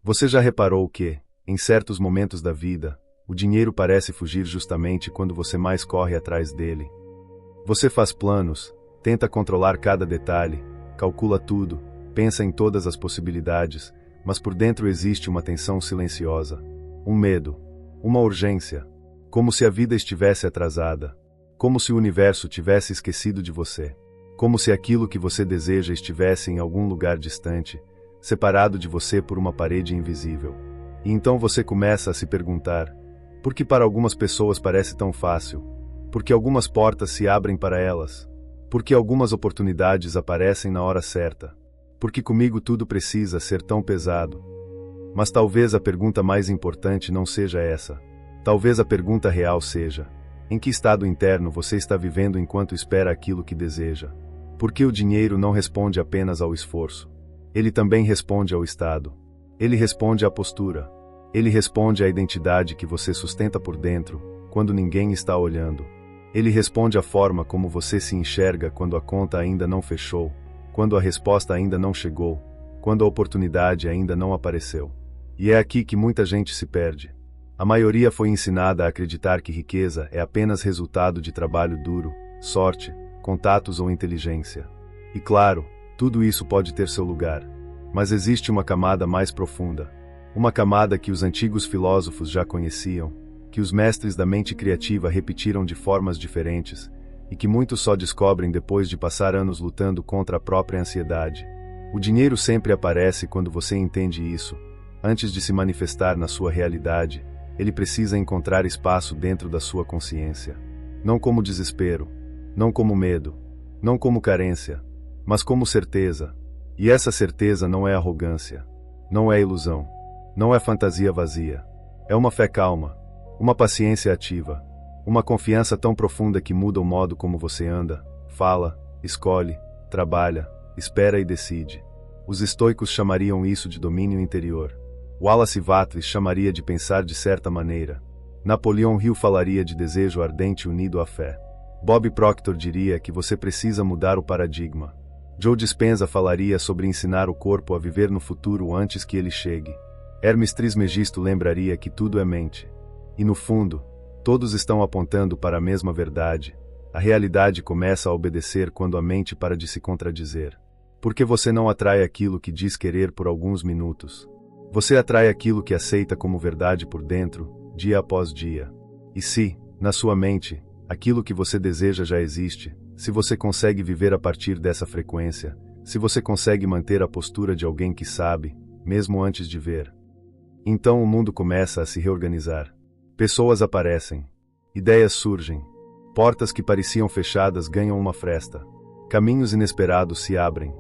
Você já reparou que, em certos momentos da vida, o dinheiro parece fugir justamente quando você mais corre atrás dele? Você faz planos, tenta controlar cada detalhe, calcula tudo, pensa em todas as possibilidades, mas por dentro existe uma tensão silenciosa, um medo, uma urgência, como se a vida estivesse atrasada, como se o universo tivesse esquecido de você, como se aquilo que você deseja estivesse em algum lugar distante, separado de você por uma parede invisível. E então você começa a se perguntar, por que para algumas pessoas parece tão fácil? Por que algumas portas se abrem para elas? Por que algumas oportunidades aparecem na hora certa? Por que comigo tudo precisa ser tão pesado? Mas talvez a pergunta mais importante não seja essa. Talvez a pergunta real seja, em que estado interno você está vivendo enquanto espera aquilo que deseja? Porque o dinheiro não responde apenas ao esforço. Ele também responde ao estado. Ele responde à postura. Ele responde à identidade que você sustenta por dentro, quando ninguém está olhando. Ele responde à forma como você se enxerga quando a conta ainda não fechou, quando a resposta ainda não chegou, quando a oportunidade ainda não apareceu. E é aqui que muita gente se perde. A maioria foi ensinada a acreditar que riqueza é apenas resultado de trabalho duro, sorte, contatos ou inteligência. E claro, tudo isso pode ter seu lugar. Mas existe uma camada mais profunda. Uma camada que os antigos filósofos já conheciam, que os mestres da mente criativa repetiram de formas diferentes, e que muitos só descobrem depois de passar anos lutando contra a própria ansiedade. O dinheiro sempre aparece quando você entende isso. Antes de se manifestar na sua realidade, ele precisa encontrar espaço dentro da sua consciência. Não como desespero, não como medo, não como carência, mas como certeza. E essa certeza não é arrogância, não é ilusão, não é fantasia vazia. É uma fé calma, uma paciência ativa, uma confiança tão profunda que muda o modo como você anda, fala, escolhe, trabalha, espera e decide. Os estoicos chamariam isso de domínio interior. Wallace Wattles chamaria de pensar de certa maneira. Napoleão Hill falaria de desejo ardente unido à fé. Bob Proctor diria que você precisa mudar o paradigma. Joe Dispenza falaria sobre ensinar o corpo a viver no futuro antes que ele chegue. Hermes Trismegisto lembraria que tudo é mente. E no fundo, todos estão apontando para a mesma verdade. A realidade começa a obedecer quando a mente para de se contradizer. Porque você não atrai aquilo que diz querer por alguns minutos. Você atrai aquilo que aceita como verdade por dentro, dia após dia. E se, na sua mente, aquilo que você deseja já existe, se você consegue viver a partir dessa frequência, se você consegue manter a postura de alguém que sabe, mesmo antes de ver, então o mundo começa a se reorganizar. Pessoas aparecem. Ideias surgem. Portas que pareciam fechadas ganham uma fresta. Caminhos inesperados se abrem.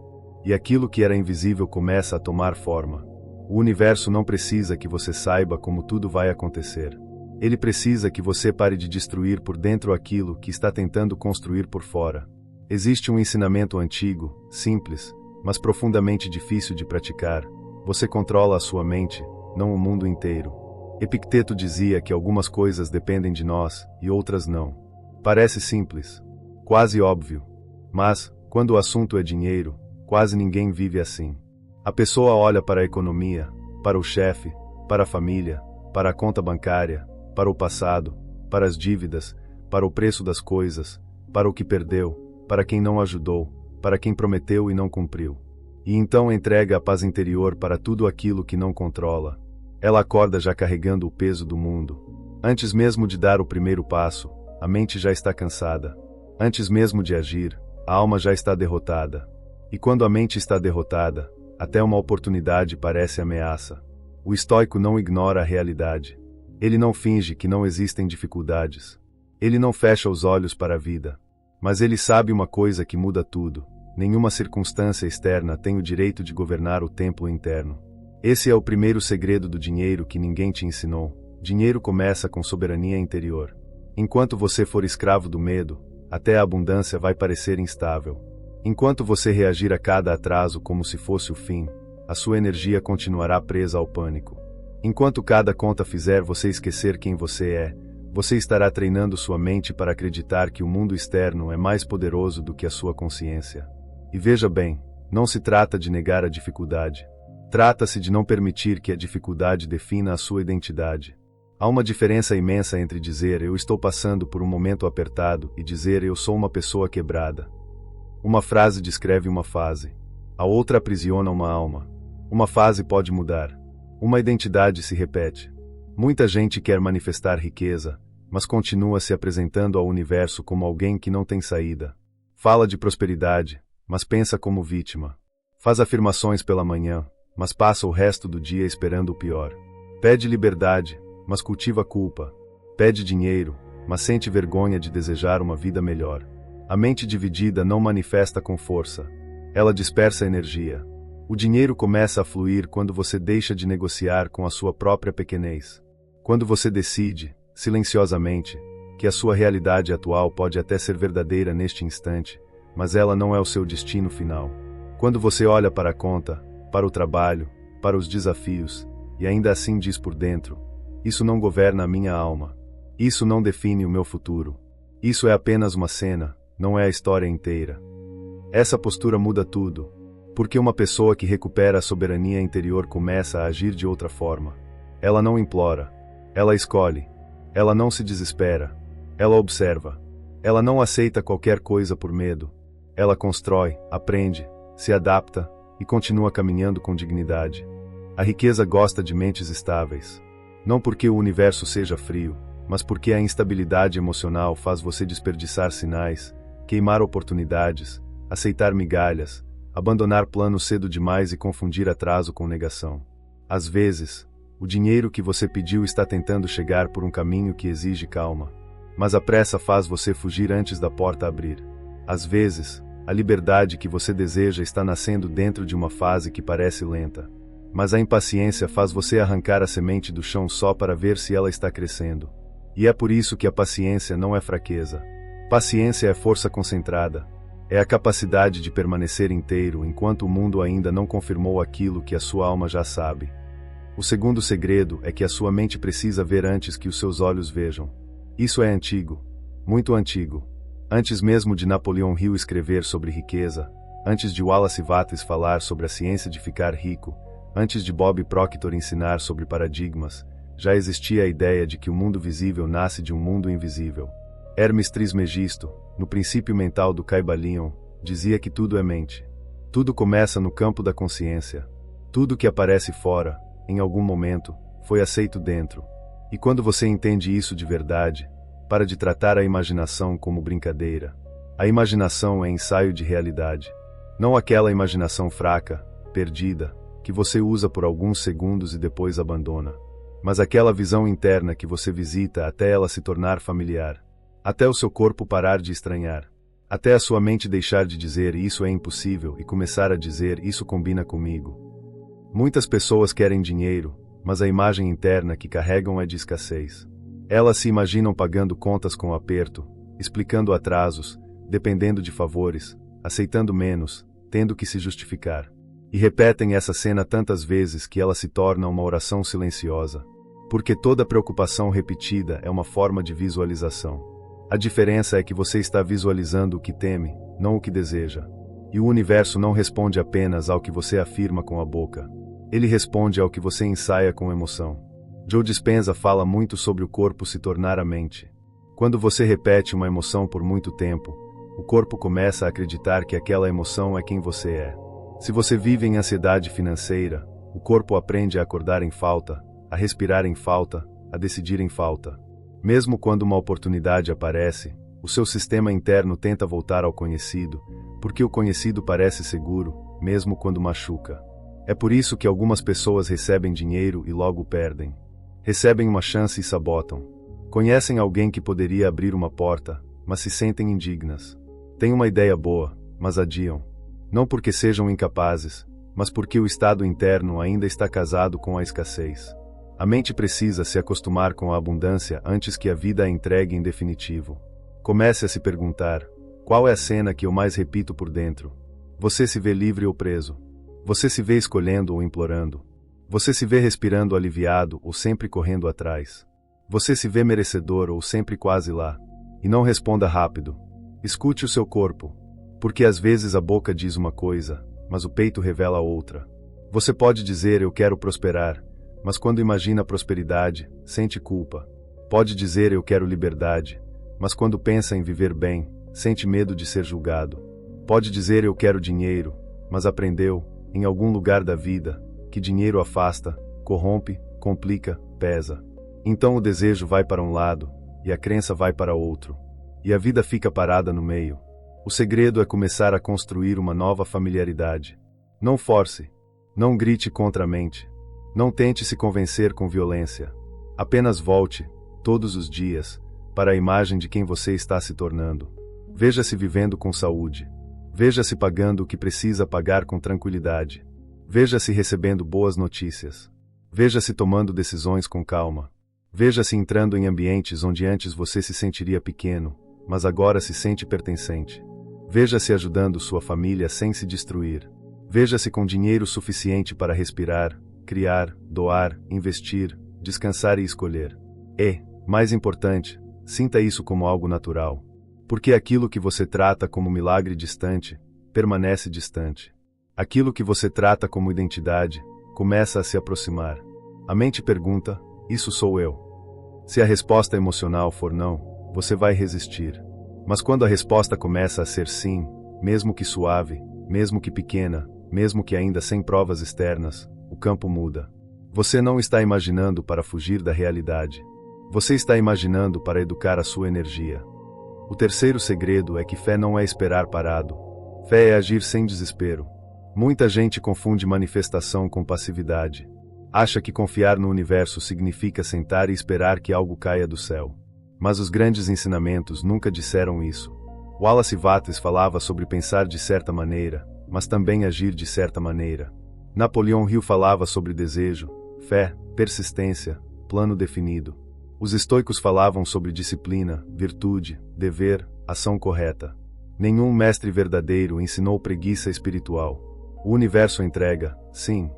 E aquilo que era invisível começa a tomar forma. O universo não precisa que você saiba como tudo vai acontecer. Ele precisa que você pare de destruir por dentro aquilo que está tentando construir por fora. Existe um ensinamento antigo, simples, mas profundamente difícil de praticar. Você controla a sua mente, não o mundo inteiro. Epicteto dizia que algumas coisas dependem de nós, e outras não. Parece simples, quase óbvio. Mas, quando o assunto é dinheiro, quase ninguém vive assim. A pessoa olha para a economia, para o chefe, para a família, para a conta bancária, para o passado, para as dívidas, para o preço das coisas, para o que perdeu, para quem não ajudou, para quem prometeu e não cumpriu. E então entrega a paz interior para tudo aquilo que não controla. Ela acorda já carregando o peso do mundo. Antes mesmo de dar o primeiro passo, a mente já está cansada. Antes mesmo de agir, a alma já está derrotada. E quando a mente está derrotada, até uma oportunidade parece ameaça. O estoico não ignora a realidade. Ele não finge que não existem dificuldades. Ele não fecha os olhos para a vida. Mas ele sabe uma coisa que muda tudo. Nenhuma circunstância externa tem o direito de governar o templo interno. Esse é o primeiro segredo do dinheiro que ninguém te ensinou. Dinheiro começa com soberania interior. Enquanto você for escravo do medo, até a abundância vai parecer instável. Enquanto você reagir a cada atraso como se fosse o fim, a sua energia continuará presa ao pânico. Enquanto cada conta fizer você esquecer quem você é, você estará treinando sua mente para acreditar que o mundo externo é mais poderoso do que a sua consciência. E veja bem, não se trata de negar a dificuldade. Trata-se de não permitir que a dificuldade defina a sua identidade. Há uma diferença imensa entre dizer eu estou passando por um momento apertado e dizer eu sou uma pessoa quebrada. Uma frase descreve uma fase. A outra aprisiona uma alma. Uma fase pode mudar. Uma identidade se repete. Muita gente quer manifestar riqueza, mas continua se apresentando ao universo como alguém que não tem saída. Fala de prosperidade, mas pensa como vítima. Faz afirmações pela manhã, mas passa o resto do dia esperando o pior. Pede liberdade, mas cultiva culpa. Pede dinheiro, mas sente vergonha de desejar uma vida melhor. A mente dividida não manifesta com força. Ela dispersa energia. O dinheiro começa a fluir quando você deixa de negociar com a sua própria pequenez. Quando você decide, silenciosamente, que a sua realidade atual pode até ser verdadeira neste instante, mas ela não é o seu destino final. Quando você olha para a conta, para o trabalho, para os desafios, e ainda assim diz por dentro: isso não governa a minha alma. Isso não define o meu futuro. Isso é apenas uma cena, não é a história inteira. Essa postura muda tudo, porque uma pessoa que recupera a soberania interior começa a agir de outra forma. Ela não implora. Ela escolhe. Ela não se desespera. Ela observa. Ela não aceita qualquer coisa por medo. Ela constrói, aprende, se adapta e continua caminhando com dignidade. A riqueza gosta de mentes estáveis. Não porque o universo seja frio, mas porque a instabilidade emocional faz você desperdiçar sinais, queimar oportunidades, aceitar migalhas, abandonar planos cedo demais e confundir atraso com negação. Às vezes, o dinheiro que você pediu está tentando chegar por um caminho que exige calma, mas a pressa faz você fugir antes da porta abrir. Às vezes, a liberdade que você deseja está nascendo dentro de uma fase que parece lenta, mas a impaciência faz você arrancar a semente do chão só para ver se ela está crescendo. E é por isso que a paciência não é fraqueza. Paciência é força concentrada. É a capacidade de permanecer inteiro enquanto o mundo ainda não confirmou aquilo que a sua alma já sabe. O segundo segredo é que a sua mente precisa ver antes que os seus olhos vejam. Isso é antigo, muito antigo. Antes mesmo de Napoleão Hill escrever sobre riqueza, antes de Wallace Wattles falar sobre a ciência de ficar rico, antes de Bob Proctor ensinar sobre paradigmas, já existia a ideia de que o mundo visível nasce de um mundo invisível. Hermes Trismegisto, no princípio mental do Kybalion, dizia que tudo é mente. Tudo começa no campo da consciência. Tudo que aparece fora, em algum momento, foi aceito dentro. E quando você entende isso de verdade, para de tratar a imaginação como brincadeira. A imaginação é ensaio de realidade. Não aquela imaginação fraca, perdida, que você usa por alguns segundos e depois abandona. Mas aquela visão interna que você visita até ela se tornar familiar. Até o seu corpo parar de estranhar. Até a sua mente deixar de dizer isso é impossível e começar a dizer isso combina comigo. Muitas pessoas querem dinheiro, mas a imagem interna que carregam é de escassez. Elas se imaginam pagando contas com aperto, explicando atrasos, dependendo de favores, aceitando menos, tendo que se justificar. E repetem essa cena tantas vezes que ela se torna uma oração silenciosa. Porque toda preocupação repetida é uma forma de visualização. A diferença é que você está visualizando o que teme, não o que deseja. E o universo não responde apenas ao que você afirma com a boca. Ele responde ao que você ensaia com emoção. Joe Dispenza fala muito sobre o corpo se tornar a mente. Quando você repete uma emoção por muito tempo, o corpo começa a acreditar que aquela emoção é quem você é. Se você vive em ansiedade financeira, o corpo aprende a acordar em falta, a respirar em falta, a decidir em falta. Mesmo quando uma oportunidade aparece, o seu sistema interno tenta voltar ao conhecido, porque o conhecido parece seguro, mesmo quando machuca. É por isso que algumas pessoas recebem dinheiro e logo perdem. Recebem uma chance e sabotam. Conhecem alguém que poderia abrir uma porta, mas se sentem indignas. Têm uma ideia boa, mas adiam. Não porque sejam incapazes, mas porque o estado interno ainda está casado com a escassez. A mente precisa se acostumar com a abundância antes que a vida a entregue em definitivo. Comece a se perguntar: qual é a cena que eu mais repito por dentro? Você se vê livre ou preso? Você se vê escolhendo ou implorando? Você se vê respirando aliviado ou sempre correndo atrás? Você se vê merecedor ou sempre quase lá? E não responda rápido. Escute o seu corpo. Porque às vezes a boca diz uma coisa, mas o peito revela outra. Você pode dizer eu quero prosperar, mas quando imagina a prosperidade, sente culpa. Pode dizer eu quero liberdade, mas quando pensa em viver bem, sente medo de ser julgado. Pode dizer eu quero dinheiro, mas aprendeu, em algum lugar da vida, que dinheiro afasta, corrompe, complica, pesa. Então o desejo vai para um lado, e a crença vai para outro. E a vida fica parada no meio. O segredo é começar a construir uma nova familiaridade. Não force. Não grite contra a mente. Não tente se convencer com violência. Apenas volte, todos os dias, para a imagem de quem você está se tornando. Veja-se vivendo com saúde. Veja-se pagando o que precisa pagar com tranquilidade. Veja-se recebendo boas notícias. Veja-se tomando decisões com calma. Veja-se entrando em ambientes onde antes você se sentiria pequeno, mas agora se sente pertencente. Veja-se ajudando sua família sem se destruir. Veja-se com dinheiro suficiente para respirar, criar, doar, investir, descansar e escolher. E, mais importante, sinta isso como algo natural. Porque aquilo que você trata como milagre distante, permanece distante. Aquilo que você trata como identidade, começa a se aproximar. A mente pergunta, isso sou eu. Se a resposta emocional for não, você vai resistir. Mas quando a resposta começa a ser sim, mesmo que suave, mesmo que pequena, mesmo que ainda sem provas externas, o campo muda. Você não está imaginando para fugir da realidade. Você está imaginando para educar a sua energia. O terceiro segredo é que fé não é esperar parado. Fé é agir sem desespero. Muita gente confunde manifestação com passividade. Acha que confiar no universo significa sentar e esperar que algo caia do céu. Mas os grandes ensinamentos nunca disseram isso. Wallace Wattles falava sobre pensar de certa maneira, mas também agir de certa maneira. Napoleão Hill falava sobre desejo, fé, persistência, plano definido. Os estoicos falavam sobre disciplina, virtude, dever, ação correta. Nenhum mestre verdadeiro ensinou preguiça espiritual. O universo entrega, sim,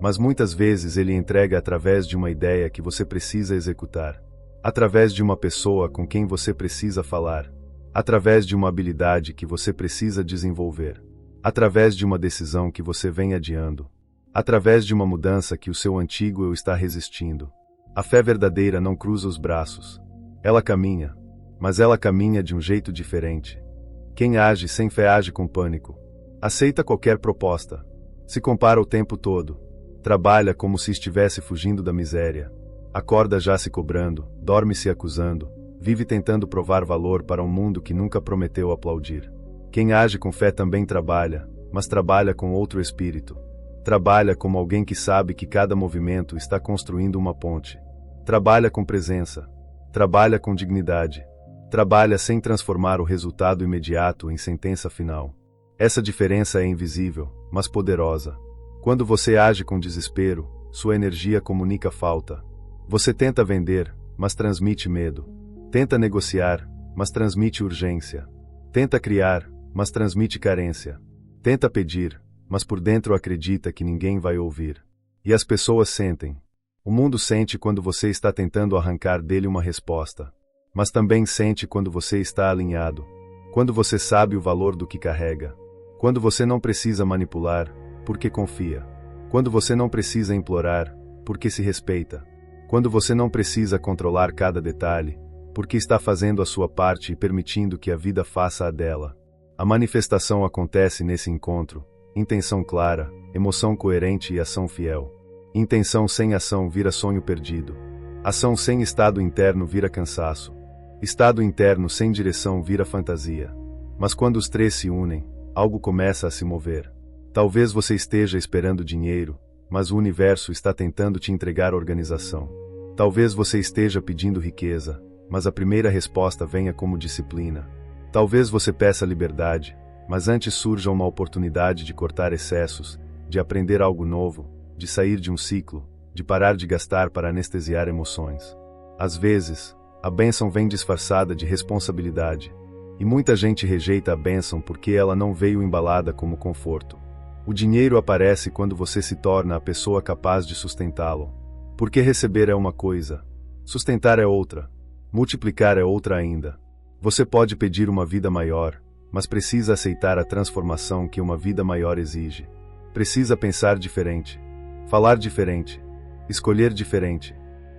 mas muitas vezes ele entrega através de uma ideia que você precisa executar. Através de uma pessoa com quem você precisa falar. Através de uma habilidade que você precisa desenvolver. Através de uma decisão que você vem adiando. Através de uma mudança que o seu antigo eu está resistindo. A fé verdadeira não cruza os braços. Ela caminha, mas ela caminha de um jeito diferente. Quem age sem fé age com pânico. Aceita qualquer proposta. Se compara o tempo todo. Trabalha como se estivesse fugindo da miséria. Acorda já se cobrando, dorme se acusando, vive tentando provar valor para um mundo que nunca prometeu aplaudir. Quem age com fé também trabalha, mas trabalha com outro espírito. Trabalha como alguém que sabe que cada movimento está construindo uma ponte. Trabalha com presença. Trabalha com dignidade. Trabalha sem transformar o resultado imediato em sentença final. Essa diferença é invisível, mas poderosa. Quando você age com desespero, sua energia comunica falta. Você tenta vender, mas transmite medo. Tenta negociar, mas transmite urgência. Tenta criar, mas transmite carência. Tenta pedir, mas por dentro acredita que ninguém vai ouvir. E as pessoas sentem. O mundo sente quando você está tentando arrancar dele uma resposta. Mas também sente quando você está alinhado. Quando você sabe o valor do que carrega. Quando você não precisa manipular, porque confia. Quando você não precisa implorar, porque se respeita. Quando você não precisa controlar cada detalhe, porque está fazendo a sua parte e permitindo que a vida faça a dela. A manifestação acontece nesse encontro. Intenção clara, emoção coerente e ação fiel. Intenção sem ação vira sonho perdido. Ação sem estado interno vira cansaço. Estado interno sem direção vira fantasia. Mas quando os três se unem, algo começa a se mover. Talvez você esteja esperando dinheiro, mas o universo está tentando te entregar organização. Talvez você esteja pedindo riqueza, mas a primeira resposta venha como disciplina. Talvez você peça liberdade, mas antes surja uma oportunidade de cortar excessos, de aprender algo novo, de sair de um ciclo, de parar de gastar para anestesiar emoções. Às vezes, a bênção vem disfarçada de responsabilidade, e muita gente rejeita a bênção porque ela não veio embalada como conforto. O dinheiro aparece quando você se torna a pessoa capaz de sustentá-lo. Porque receber é uma coisa, sustentar é outra, multiplicar é outra ainda. Você pode pedir uma vida maior, mas precisa aceitar a transformação que uma vida maior exige. precisa pensar diferente, falar diferente, escolher diferente,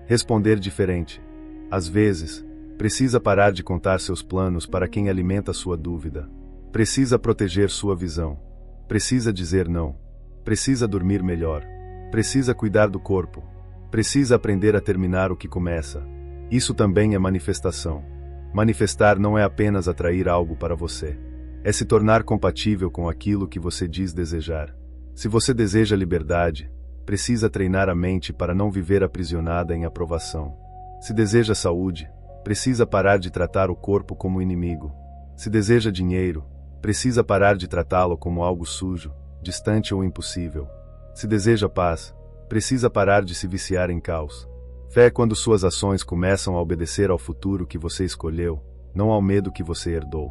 responder diferente. Às vezes, precisa parar de contar seus planos para quem alimenta sua dúvida. Precisa proteger sua visão. Precisa dizer não. Precisa dormir melhor. Precisa cuidar do corpo. Precisa aprender a terminar o que começa. Isso também é manifestação. Manifestar não é apenas atrair algo para você. É se tornar compatível com aquilo que você diz desejar. Se você deseja liberdade, precisa treinar a mente para não viver aprisionada em aprovação. Se deseja saúde, precisa parar de tratar o corpo como inimigo. Se deseja dinheiro, precisa parar de tratá-lo como algo sujo, distante ou impossível. Se deseja paz, precisa parar de se viciar em caos. Fé é quando suas ações começam a obedecer ao futuro que você escolheu, não ao medo que você herdou.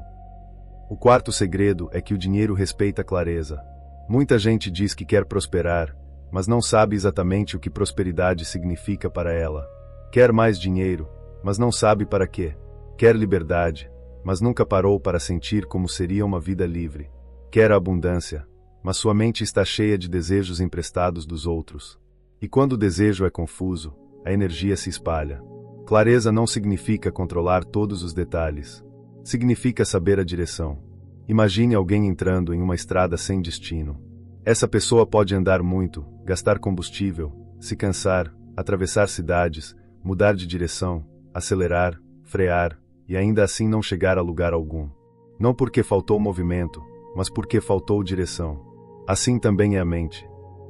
O quarto segredo é que o dinheiro respeita a clareza. Muita gente diz que quer prosperar, mas não sabe exatamente o que prosperidade significa para ela. Quer mais dinheiro, mas não sabe para quê. Quer liberdade, mas nunca parou para sentir como seria uma vida livre. Quer abundância, mas sua mente está cheia de desejos emprestados dos outros. E quando o desejo é confuso, a energia se espalha. Clareza não significa controlar todos os detalhes. Significa saber a direção. Imagine alguém entrando em uma estrada sem destino. Essa pessoa pode andar muito, gastar combustível, se cansar, atravessar cidades, mudar de direção, acelerar, frear, e ainda assim não chegar a lugar algum. Não porque faltou movimento, mas porque faltou direção. Assim também é a mente.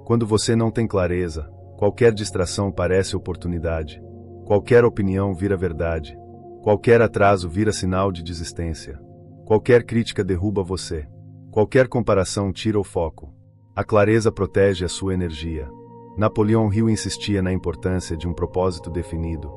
Quando você não tem clareza, qualquer distração parece oportunidade. Qualquer opinião vira verdade. Qualquer atraso vira sinal de desistência. Qualquer crítica derruba você. Qualquer comparação tira o foco. A clareza protege a sua energia. Napoleão Hill insistia na importância de um propósito definido,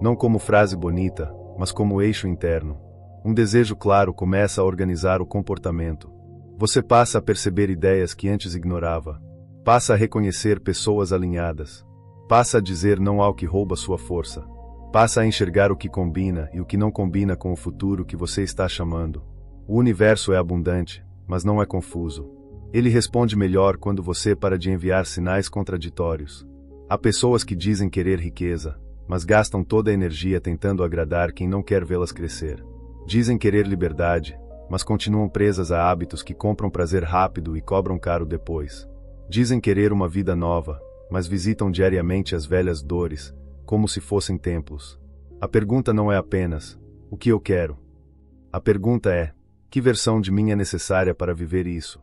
não como frase bonita, mas como eixo interno. Um desejo claro começa a organizar o comportamento. Você passa a perceber ideias que antes ignorava. Passa a reconhecer pessoas alinhadas. Passa a dizer não ao que rouba sua força. Passa a enxergar o que combina e o que não combina com o futuro que você está chamando. O universo é abundante, mas não é confuso. Ele responde melhor quando você para de enviar sinais contraditórios. Há pessoas que dizem querer riqueza, mas gastam toda a energia tentando agradar quem não quer vê-las crescer. Dizem querer liberdade, mas continuam presas a hábitos que compram prazer rápido e cobram caro depois. Dizem querer uma vida nova, mas visitam diariamente as velhas dores, como se fossem templos. A pergunta não é apenas, o que eu quero? A pergunta é, que versão de mim é necessária para viver isso?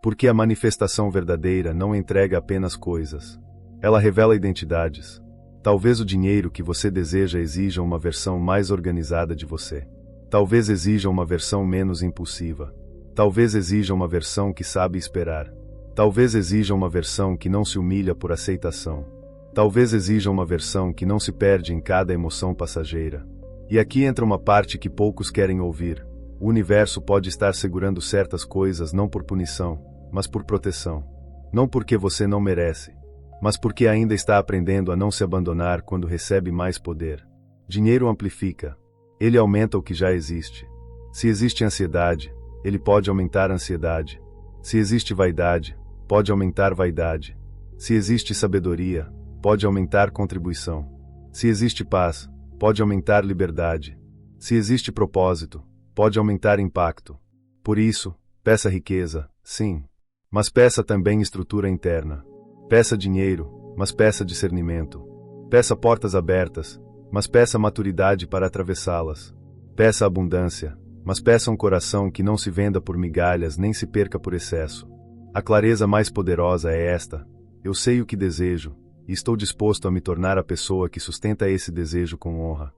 Porque a manifestação verdadeira não entrega apenas coisas. Ela revela identidades. Talvez o dinheiro que você deseja exija uma versão mais organizada de você. Talvez exija uma versão menos impulsiva. Talvez exija uma versão que sabe esperar. Talvez exija uma versão que não se humilha por aceitação. Talvez exija uma versão que não se perde em cada emoção passageira. E aqui entra uma parte que poucos querem ouvir. O universo pode estar segurando certas coisas não por punição, mas por proteção. Não porque você não merece, mas porque ainda está aprendendo a não se abandonar quando recebe mais poder. Dinheiro amplifica. Ele aumenta o que já existe. Se existe ansiedade, ele pode aumentar a ansiedade. Se existe vaidade, pode aumentar vaidade. Se existe sabedoria, pode aumentar contribuição. Se existe paz, pode aumentar liberdade. Se existe propósito, pode aumentar impacto. Por isso, peça riqueza, sim. Mas peça também estrutura interna. Peça dinheiro, mas peça discernimento. Peça portas abertas, mas peça maturidade para atravessá-las. Peça abundância, mas peça um coração que não se venda por migalhas nem se perca por excesso. A clareza mais poderosa é esta: eu sei o que desejo, e estou disposto a me tornar a pessoa que sustenta esse desejo com honra.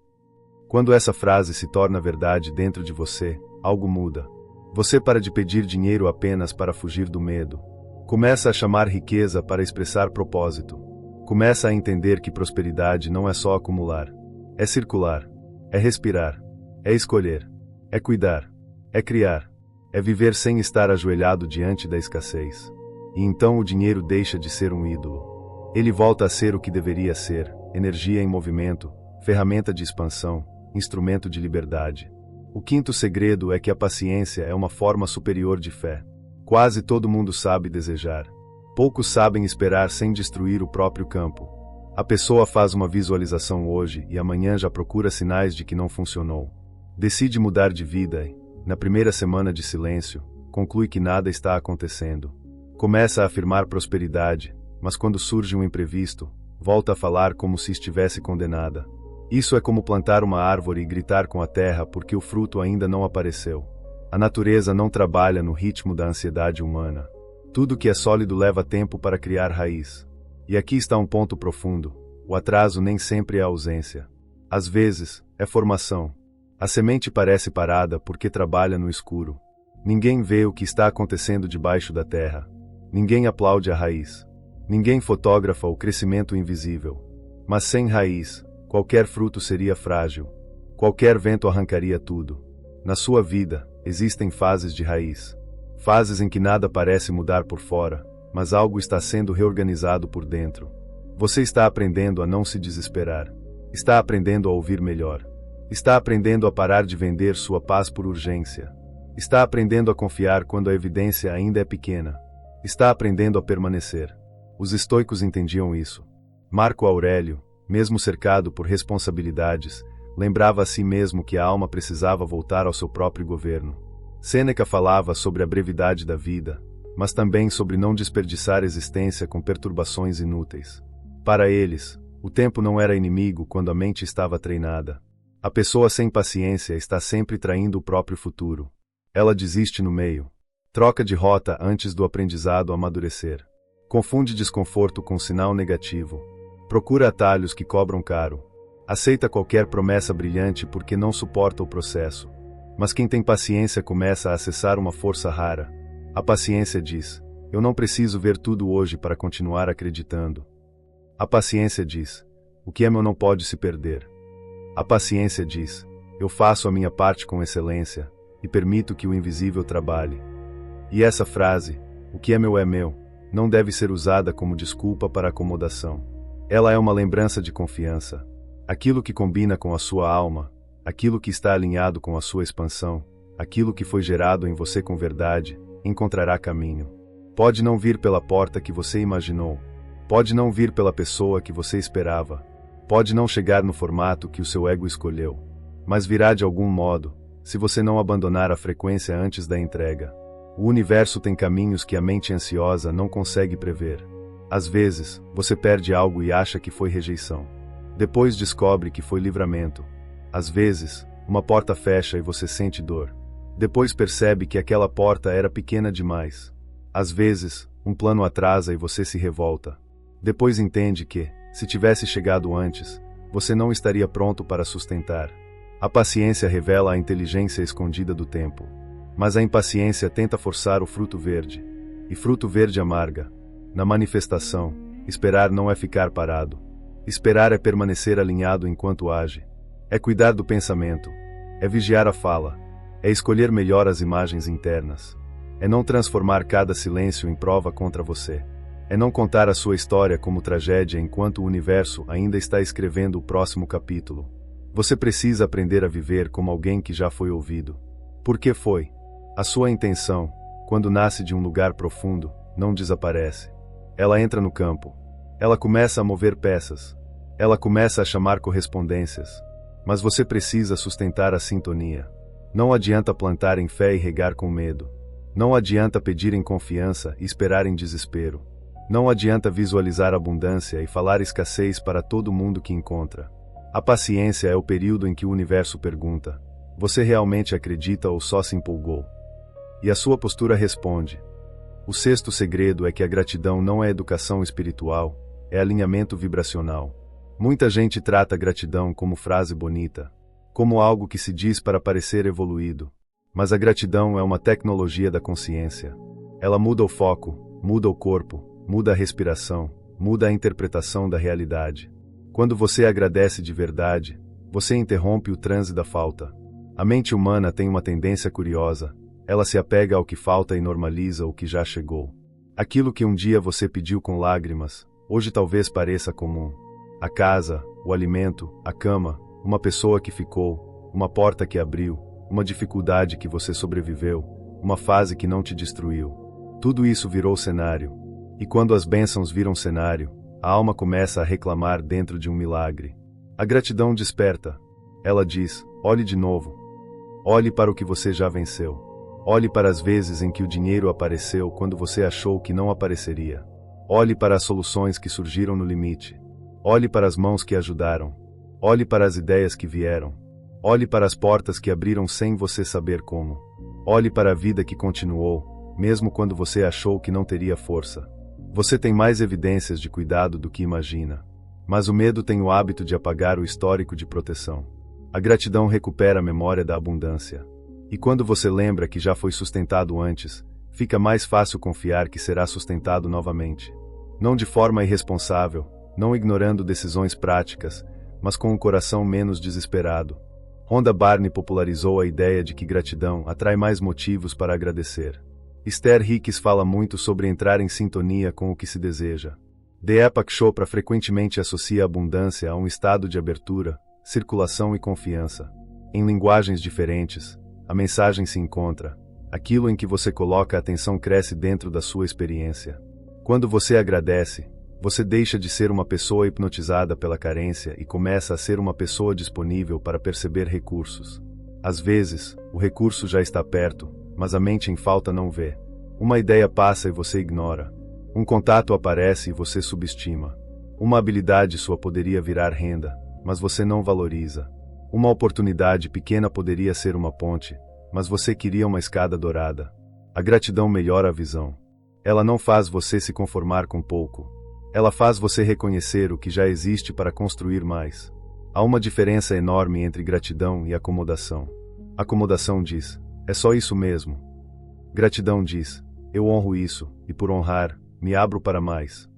Quando essa frase se torna verdade dentro de você, algo muda. Você para de pedir dinheiro apenas para fugir do medo. Começa a chamar riqueza para expressar propósito. Começa a entender que prosperidade não é só acumular. É circular. É respirar. É escolher. É cuidar. É criar. É viver sem estar ajoelhado diante da escassez. E então o dinheiro deixa de ser um ídolo. Ele volta a ser o que deveria ser: energia em movimento, ferramenta de expansão, instrumento de liberdade. O quinto segredo é que a paciência é uma forma superior de fé. Quase todo mundo sabe desejar. Poucos sabem esperar sem destruir o próprio campo. A pessoa faz uma visualização hoje e amanhã já procura sinais de que não funcionou. Decide mudar de vida e, na primeira semana de silêncio, conclui que nada está acontecendo. Começa a afirmar prosperidade, mas quando surge um imprevisto, volta a falar como se estivesse condenada. Isso é como plantar uma árvore e gritar com a terra porque o fruto ainda não apareceu. A natureza não trabalha no ritmo da ansiedade humana. Tudo que é sólido leva tempo para criar raiz. E aqui está um ponto profundo: o atraso nem sempre é ausência. Às vezes, é formação. A semente parece parada porque trabalha no escuro. Ninguém vê o que está acontecendo debaixo da terra. Ninguém aplaude a raiz. Ninguém fotografa o crescimento invisível. Mas sem raiz, qualquer fruto seria frágil. Qualquer vento arrancaria tudo. Na sua vida, existem fases de raiz. Fases em que nada parece mudar por fora, mas algo está sendo reorganizado por dentro. Você está aprendendo a não se desesperar. Está aprendendo a ouvir melhor. Está aprendendo a parar de vender sua paz por urgência. Está aprendendo a confiar quando a evidência ainda é pequena. Está aprendendo a permanecer. Os estoicos entendiam isso. Marco Aurélio, mesmo cercado por responsabilidades, lembrava a si mesmo que a alma precisava voltar ao seu próprio governo. Sêneca falava sobre a brevidade da vida, mas também sobre não desperdiçar existência com perturbações inúteis. Para eles, o tempo não era inimigo quando a mente estava treinada. A pessoa sem paciência está sempre traindo o próprio futuro. Ela desiste no meio. Troca de rota antes do aprendizado amadurecer. Confunde desconforto com sinal negativo. Procura atalhos que cobram caro. Aceita qualquer promessa brilhante porque não suporta o processo. Mas quem tem paciência começa a acessar uma força rara. A paciência diz: eu não preciso ver tudo hoje para continuar acreditando. A paciência diz: o que é meu não pode se perder. A paciência diz: eu faço a minha parte com excelência e permito que o invisível trabalhe. E essa frase, o que é meu, não deve ser usada como desculpa para acomodação. Ela é uma lembrança de confiança. Aquilo que combina com a sua alma, aquilo que está alinhado com a sua expansão, aquilo que foi gerado em você com verdade, encontrará caminho. Pode não vir pela porta que você imaginou. Pode não vir pela pessoa que você esperava. Pode não chegar no formato que o seu ego escolheu. Mas virá de algum modo, se você não abandonar a frequência antes da entrega. O universo tem caminhos que a mente ansiosa não consegue prever. Às vezes, você perde algo e acha que foi rejeição. Depois descobre que foi livramento. Às vezes, uma porta fecha e você sente dor. Depois percebe que aquela porta era pequena demais. Às vezes, um plano atrasa e você se revolta. Depois entende que, se tivesse chegado antes, você não estaria pronto para sustentar. A paciência revela a inteligência escondida do tempo. Mas a impaciência tenta forçar o fruto verde. E fruto verde amarga. Na manifestação, esperar não é ficar parado. Esperar é permanecer alinhado enquanto age. É cuidar do pensamento. É vigiar a fala. É escolher melhor as imagens internas. É não transformar cada silêncio em prova contra você. É não contar a sua história como tragédia enquanto o universo ainda está escrevendo o próximo capítulo. Você precisa aprender a viver como alguém que já foi ouvido. Por que foi? A sua intenção, quando nasce de um lugar profundo, não desaparece. Ela entra no campo. Ela começa a mover peças. Ela começa a chamar correspondências. Mas você precisa sustentar a sintonia. Não adianta plantar em fé e regar com medo. Não adianta pedir em confiança e esperar em desespero. Não adianta visualizar abundância e falar escassez para todo mundo que encontra. A paciência é o período em que o universo pergunta: você realmente acredita ou só se empolgou? E a sua postura responde. O sexto segredo é que a gratidão não é educação espiritual, é alinhamento vibracional. Muita gente trata a gratidão como frase bonita, como algo que se diz para parecer evoluído. Mas a gratidão é uma tecnologia da consciência. Ela muda o foco, muda o corpo, muda a respiração, muda a interpretação da realidade. Quando você agradece de verdade, você interrompe o transe da falta. A mente humana tem uma tendência curiosa. Ela se apega ao que falta e normaliza o que já chegou. Aquilo que um dia você pediu com lágrimas, hoje talvez pareça comum. A casa, o alimento, a cama, uma pessoa que ficou, uma porta que abriu, uma dificuldade que você sobreviveu, uma fase que não te destruiu. Tudo isso virou cenário. E quando as bênçãos viram cenário, a alma começa a reclamar dentro de um milagre. A gratidão desperta. Ela diz: olhe de novo. Olhe para o que você já venceu. Olhe para as vezes em que o dinheiro apareceu quando você achou que não apareceria. Olhe para as soluções que surgiram no limite. Olhe para as mãos que ajudaram. Olhe para as ideias que vieram. Olhe para as portas que abriram sem você saber como. Olhe para a vida que continuou, mesmo quando você achou que não teria força. Você tem mais evidências de cuidado do que imagina. Mas o medo tem o hábito de apagar o histórico de proteção. A gratidão recupera a memória da abundância. E quando você lembra que já foi sustentado antes, fica mais fácil confiar que será sustentado novamente. Não de forma irresponsável, não ignorando decisões práticas, mas com um coração menos desesperado. Rhonda Byrne popularizou a ideia de que gratidão atrai mais motivos para agradecer. Esther Hicks fala muito sobre entrar em sintonia com o que se deseja. Deepak Chopra frequentemente associa a abundância a um estado de abertura, circulação e confiança. Em linguagens diferentes, a mensagem se encontra. Aquilo em que você coloca a atenção cresce dentro da sua experiência. Quando você agradece, você deixa de ser uma pessoa hipnotizada pela carência e começa a ser uma pessoa disponível para perceber recursos. Às vezes, o recurso já está perto, mas a mente em falta não vê. Uma ideia passa e você ignora. Um contato aparece e você subestima. Uma habilidade sua poderia virar renda, mas você não valoriza. Uma oportunidade pequena poderia ser uma ponte, mas você queria uma escada dourada. A gratidão melhora a visão. Ela não faz você se conformar com pouco. Ela faz você reconhecer o que já existe para construir mais. Há uma diferença enorme entre gratidão e acomodação. Acomodação diz: é só isso mesmo. Gratidão diz: eu honro isso, e por honrar, me abro para mais.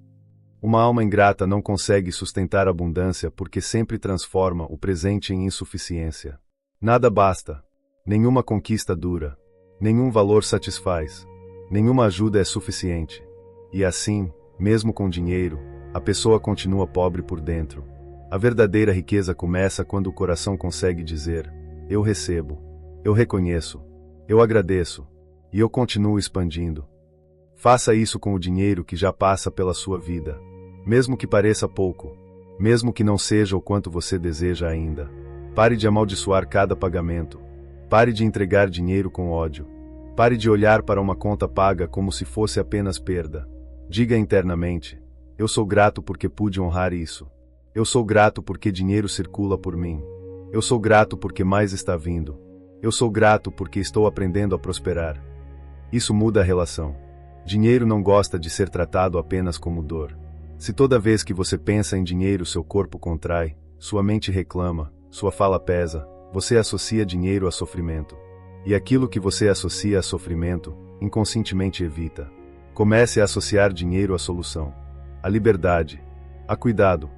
Uma alma ingrata não consegue sustentar a abundância porque sempre transforma o presente em insuficiência. Nada basta. Nenhuma conquista dura. Nenhum valor satisfaz. Nenhuma ajuda é suficiente. E assim, mesmo com dinheiro, a pessoa continua pobre por dentro. A verdadeira riqueza começa quando o coração consegue dizer: eu recebo, eu reconheço, eu agradeço, e eu continuo expandindo. Faça isso com o dinheiro que já passa pela sua vida. Mesmo que pareça pouco, mesmo que não seja o quanto você deseja ainda. Pare de amaldiçoar cada pagamento. Pare de entregar dinheiro com ódio. Pare de olhar para uma conta paga como se fosse apenas perda. Diga internamente: eu sou grato porque pude honrar isso. Eu sou grato porque dinheiro circula por mim. Eu sou grato porque mais está vindo. Eu sou grato porque estou aprendendo a prosperar. Isso muda a relação. Dinheiro não gosta de ser tratado apenas como dor. Se toda vez que você pensa em dinheiro seu corpo contrai, sua mente reclama, sua fala pesa, você associa dinheiro a sofrimento. E aquilo que você associa a sofrimento, inconscientemente evita. Comece a associar dinheiro à solução, à liberdade, a cuidado,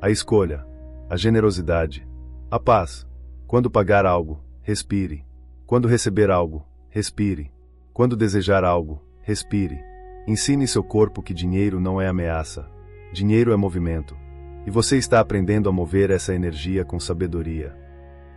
à escolha, à generosidade, à paz. Quando pagar algo, respire. Quando receber algo, respire. Quando desejar algo, respire. Ensine seu corpo que dinheiro não é ameaça. Dinheiro é movimento. E você está aprendendo a mover essa energia com sabedoria.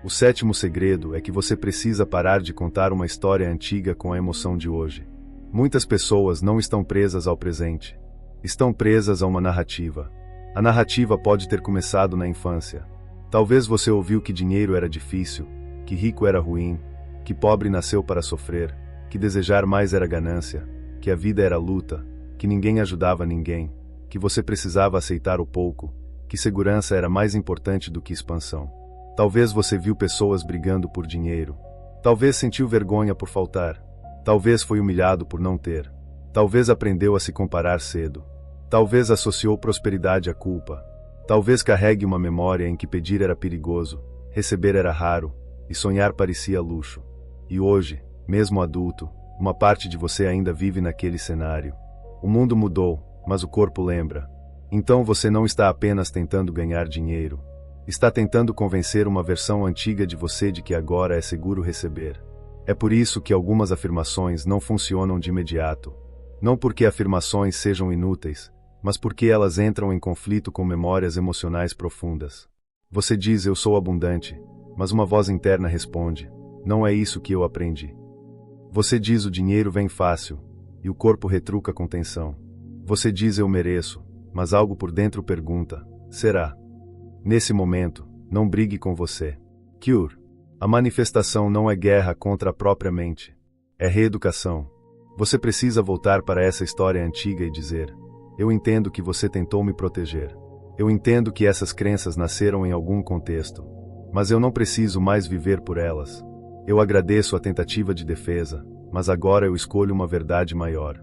O sétimo segredo é que você precisa parar de contar uma história antiga com a emoção de hoje. Muitas pessoas não estão presas ao presente. Estão presas a uma narrativa. A narrativa pode ter começado na infância. Talvez você ouviu que dinheiro era difícil, que rico era ruim, que pobre nasceu para sofrer, que desejar mais era ganância, que a vida era luta, que ninguém ajudava ninguém, que você precisava aceitar o pouco, que segurança era mais importante do que expansão. Talvez você viu pessoas brigando por dinheiro. Talvez sentiu vergonha por faltar. Talvez foi humilhado por não ter. Talvez aprendeu a se comparar cedo. Talvez associou prosperidade à culpa. Talvez carregue uma memória em que pedir era perigoso, receber era raro, e sonhar parecia luxo. E hoje, mesmo adulto, uma parte de você ainda vive naquele cenário. O mundo mudou, mas o corpo lembra. Então você não está apenas tentando ganhar dinheiro. Está tentando convencer uma versão antiga de você de que agora é seguro receber. É por isso que algumas afirmações não funcionam de imediato. Não porque afirmações sejam inúteis, mas porque elas entram em conflito com memórias emocionais profundas. Você diz: eu sou abundante, mas uma voz interna responde: não é isso que eu aprendi. Você diz: o dinheiro vem fácil, e o corpo retruca com tensão. Você diz eu mereço, mas algo por dentro pergunta, será? Nesse momento, não brigue com você. Cure. A manifestação não é guerra contra a própria mente. É reeducação. Você precisa voltar para essa história antiga e dizer: eu entendo que você tentou me proteger. Eu entendo que essas crenças nasceram em algum contexto. Mas eu não preciso mais viver por elas. Eu agradeço a tentativa de defesa, mas agora eu escolho uma verdade maior.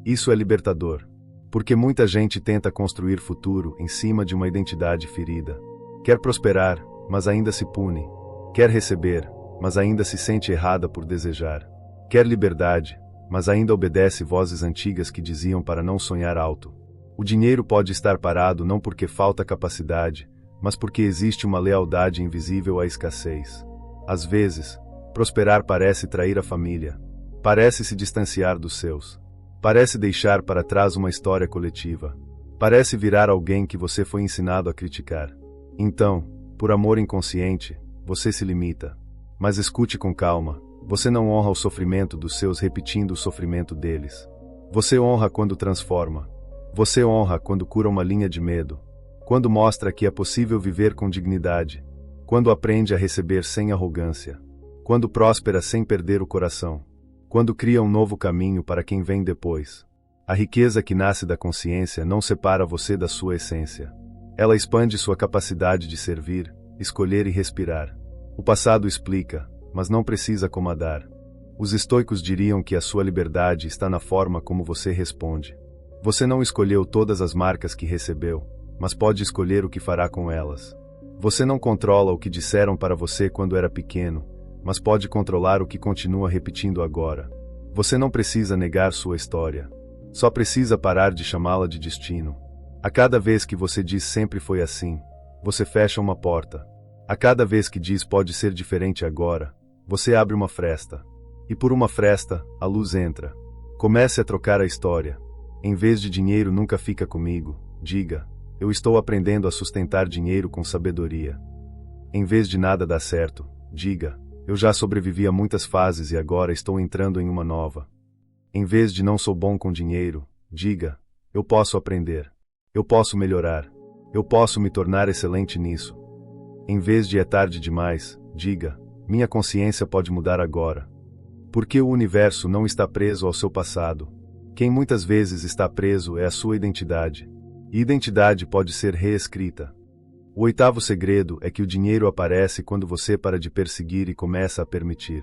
Isso é libertador. Porque muita gente tenta construir futuro em cima de uma identidade ferida. Quer prosperar, mas ainda se pune. Quer receber, mas ainda se sente errada por desejar. Quer liberdade, mas ainda obedece vozes antigas que diziam para não sonhar alto. O dinheiro pode estar parado não porque falta capacidade, mas porque existe uma lealdade invisível à escassez. Às vezes, prosperar parece trair a família. Parece se distanciar dos seus. Parece deixar para trás uma história coletiva. Parece virar alguém que você foi ensinado a criticar. Então, por amor inconsciente, você se limita. Mas escute com calma, você não honra o sofrimento dos seus repetindo o sofrimento deles. Você honra quando transforma. Você honra quando cura uma linha de medo. Quando mostra que é possível viver com dignidade. Quando aprende a receber sem arrogância. Quando próspera sem perder o coração. Quando cria um novo caminho para quem vem depois. A riqueza que nasce da consciência não separa você da sua essência. Ela expande sua capacidade de servir, escolher e respirar. O passado explica, mas não precisa comandar. Os estoicos diriam que a sua liberdade está na forma como você responde. Você não escolheu todas as marcas que recebeu, mas pode escolher o que fará com elas. Você não controla o que disseram para você quando era pequeno, mas pode controlar o que continua repetindo agora. Você não precisa negar sua história. Só precisa parar de chamá-la de destino. A cada vez que você diz sempre foi assim, você fecha uma porta. A cada vez que diz pode ser diferente agora, você abre uma fresta. E por uma fresta, a luz entra. Comece a trocar a história. Em vez de dinheiro nunca fica comigo, diga: eu estou aprendendo a sustentar dinheiro com sabedoria. Em vez de nada dar certo, diga: eu já sobrevivi a muitas fases e agora estou entrando em uma nova. Em vez de não sou bom com dinheiro, diga: eu posso aprender. Eu posso melhorar. Eu posso me tornar excelente nisso. Em vez de é tarde demais, diga: minha consciência pode mudar agora. Porque o universo não está preso ao seu passado. Quem muitas vezes está preso é a sua identidade. E identidade pode ser reescrita. O oitavo segredo é que o dinheiro aparece quando você para de perseguir e começa a permitir.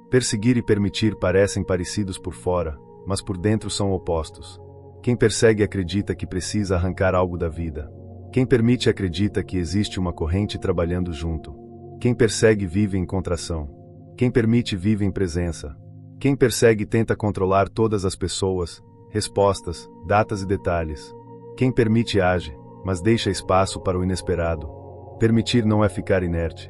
Perseguir e permitir parecem parecidos por fora, mas por dentro são opostos. Quem persegue acredita que precisa arrancar algo da vida. Quem permite acredita que existe uma corrente trabalhando junto. Quem persegue vive em contração. Quem permite vive em presença. Quem persegue tenta controlar todas as pessoas, respostas, datas e detalhes. Quem permite age, mas deixa espaço para o inesperado. Permitir não é ficar inerte.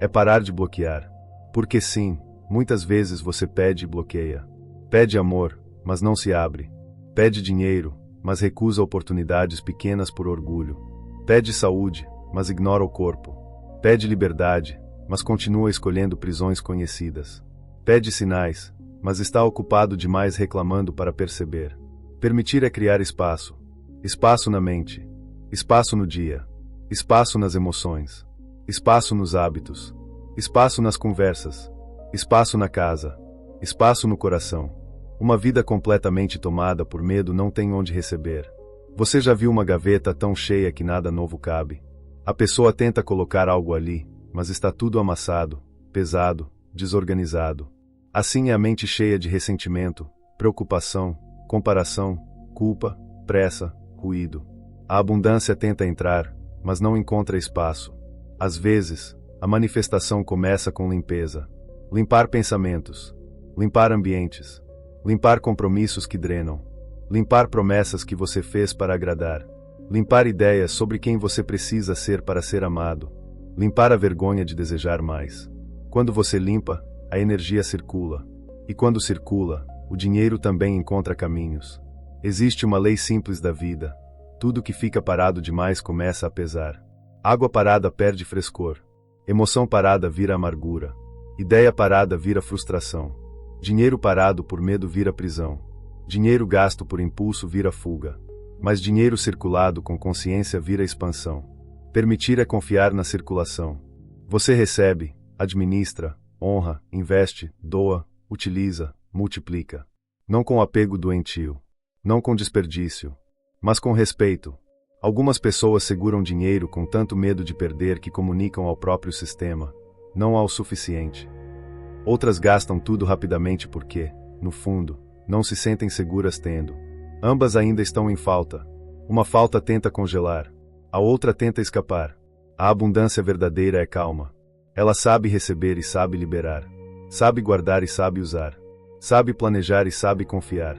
É parar de bloquear. Porque sim, muitas vezes você pede e bloqueia. Pede amor, mas não se abre. Pede dinheiro, mas recusa oportunidades pequenas por orgulho. Pede saúde, mas ignora o corpo. Pede liberdade, mas continua escolhendo prisões conhecidas. Pede sinais, mas está ocupado demais reclamando para perceber. Permitir é criar espaço. Espaço na mente. Espaço no dia. Espaço nas emoções. Espaço nos hábitos. Espaço nas conversas. Espaço na casa. Espaço no coração. Uma vida completamente tomada por medo não tem onde receber. Você já viu uma gaveta tão cheia que nada novo cabe? A pessoa tenta colocar algo ali, mas está tudo amassado, pesado, desorganizado. Assim é a mente cheia de ressentimento, preocupação, comparação, culpa, pressa, ruído. A abundância tenta entrar, mas não encontra espaço. Às vezes, a manifestação começa com limpeza. Limpar pensamentos. Limpar ambientes. Limpar compromissos que drenam. Limpar promessas que você fez para agradar. Limpar ideias sobre quem você precisa ser para ser amado. Limpar a vergonha de desejar mais. Quando você limpa, a energia circula. E quando circula, o dinheiro também encontra caminhos. Existe uma lei simples da vida. Tudo que fica parado demais começa a pesar. Água parada perde frescor. Emoção parada vira amargura. Ideia parada vira frustração. Dinheiro parado por medo vira prisão. Dinheiro gasto por impulso vira fuga. Mas dinheiro circulado com consciência vira expansão. Permitir é confiar na circulação. Você recebe, administra, honra, investe, doa, utiliza, multiplica. Não com apego doentio. Não com desperdício. Mas com respeito. Algumas pessoas seguram dinheiro com tanto medo de perder que comunicam ao próprio sistema: não há o suficiente. Outras gastam tudo rapidamente porque, no fundo, não se sentem seguras tendo. Ambas ainda estão em falta. Uma falta tenta congelar. A outra tenta escapar. A abundância verdadeira é calma. Ela sabe receber e sabe liberar. Sabe guardar e sabe usar. Sabe planejar e sabe confiar.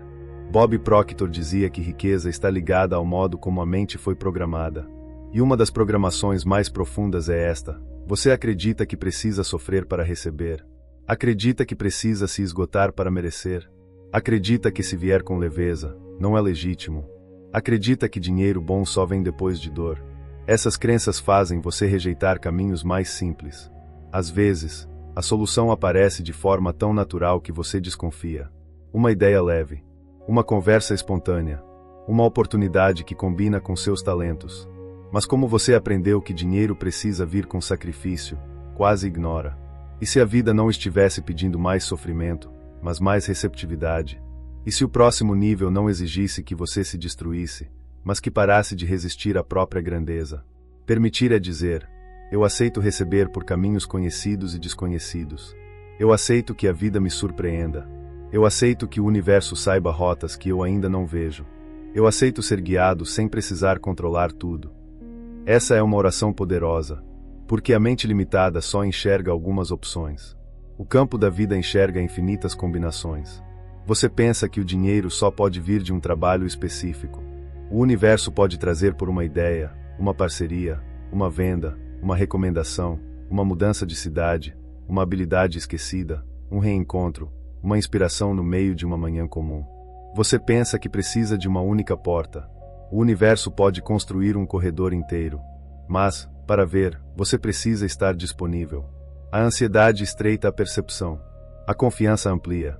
Bob Proctor dizia que riqueza está ligada ao modo como a mente foi programada. E uma das programações mais profundas é esta: você acredita que precisa sofrer para receber. Acredita que precisa se esgotar para merecer. Acredita que se vier com leveza, não é legítimo. Acredita que dinheiro bom só vem depois de dor. Essas crenças fazem você rejeitar caminhos mais simples. Às vezes, a solução aparece de forma tão natural que você desconfia. Uma ideia leve. Uma conversa espontânea. Uma oportunidade que combina com seus talentos. Mas como você aprendeu que dinheiro precisa vir com sacrifício, quase ignora. E se a vida não estivesse pedindo mais sofrimento, mas mais receptividade? E se o próximo nível não exigisse que você se destruísse, mas que parasse de resistir à própria grandeza? Permitir é dizer: eu aceito receber por caminhos conhecidos e desconhecidos. Eu aceito que a vida me surpreenda. Eu aceito que o universo saiba rotas que eu ainda não vejo. Eu aceito ser guiado sem precisar controlar tudo. Essa é uma oração poderosa, porque a mente limitada só enxerga algumas opções. O campo da vida enxerga infinitas combinações. Você pensa que o dinheiro só pode vir de um trabalho específico. O universo pode trazer por uma ideia, uma parceria, uma venda, uma recomendação, uma mudança de cidade, uma habilidade esquecida, um reencontro, uma inspiração no meio de uma manhã comum. Você pensa que precisa de uma única porta. O universo pode construir um corredor inteiro. Mas, para ver, você precisa estar disponível. A ansiedade estreita a percepção. A confiança amplia.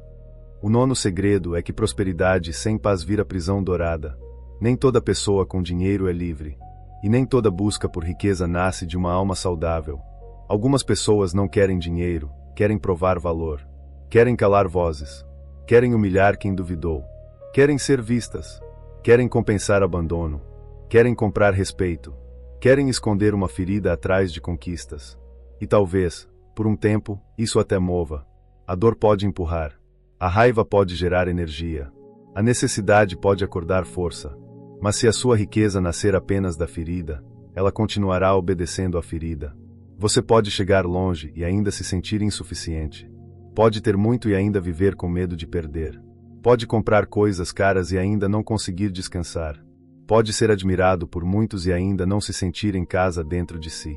O nono segredo é que prosperidade sem paz vira prisão dourada. Nem toda pessoa com dinheiro é livre. E nem toda busca por riqueza nasce de uma alma saudável. Algumas pessoas não querem dinheiro, querem provar valor. Querem calar vozes. Querem humilhar quem duvidou. Querem ser vistas. Querem compensar abandono. Querem comprar respeito. Querem esconder uma ferida atrás de conquistas. E talvez, por um tempo, isso até mova. A dor pode empurrar. A raiva pode gerar energia. A necessidade pode acordar força. Mas se a sua riqueza nascer apenas da ferida, ela continuará obedecendo à ferida. Você pode chegar longe e ainda se sentir insuficiente. Pode ter muito e ainda viver com medo de perder. Pode comprar coisas caras e ainda não conseguir descansar. Pode ser admirado por muitos e ainda não se sentir em casa dentro de si.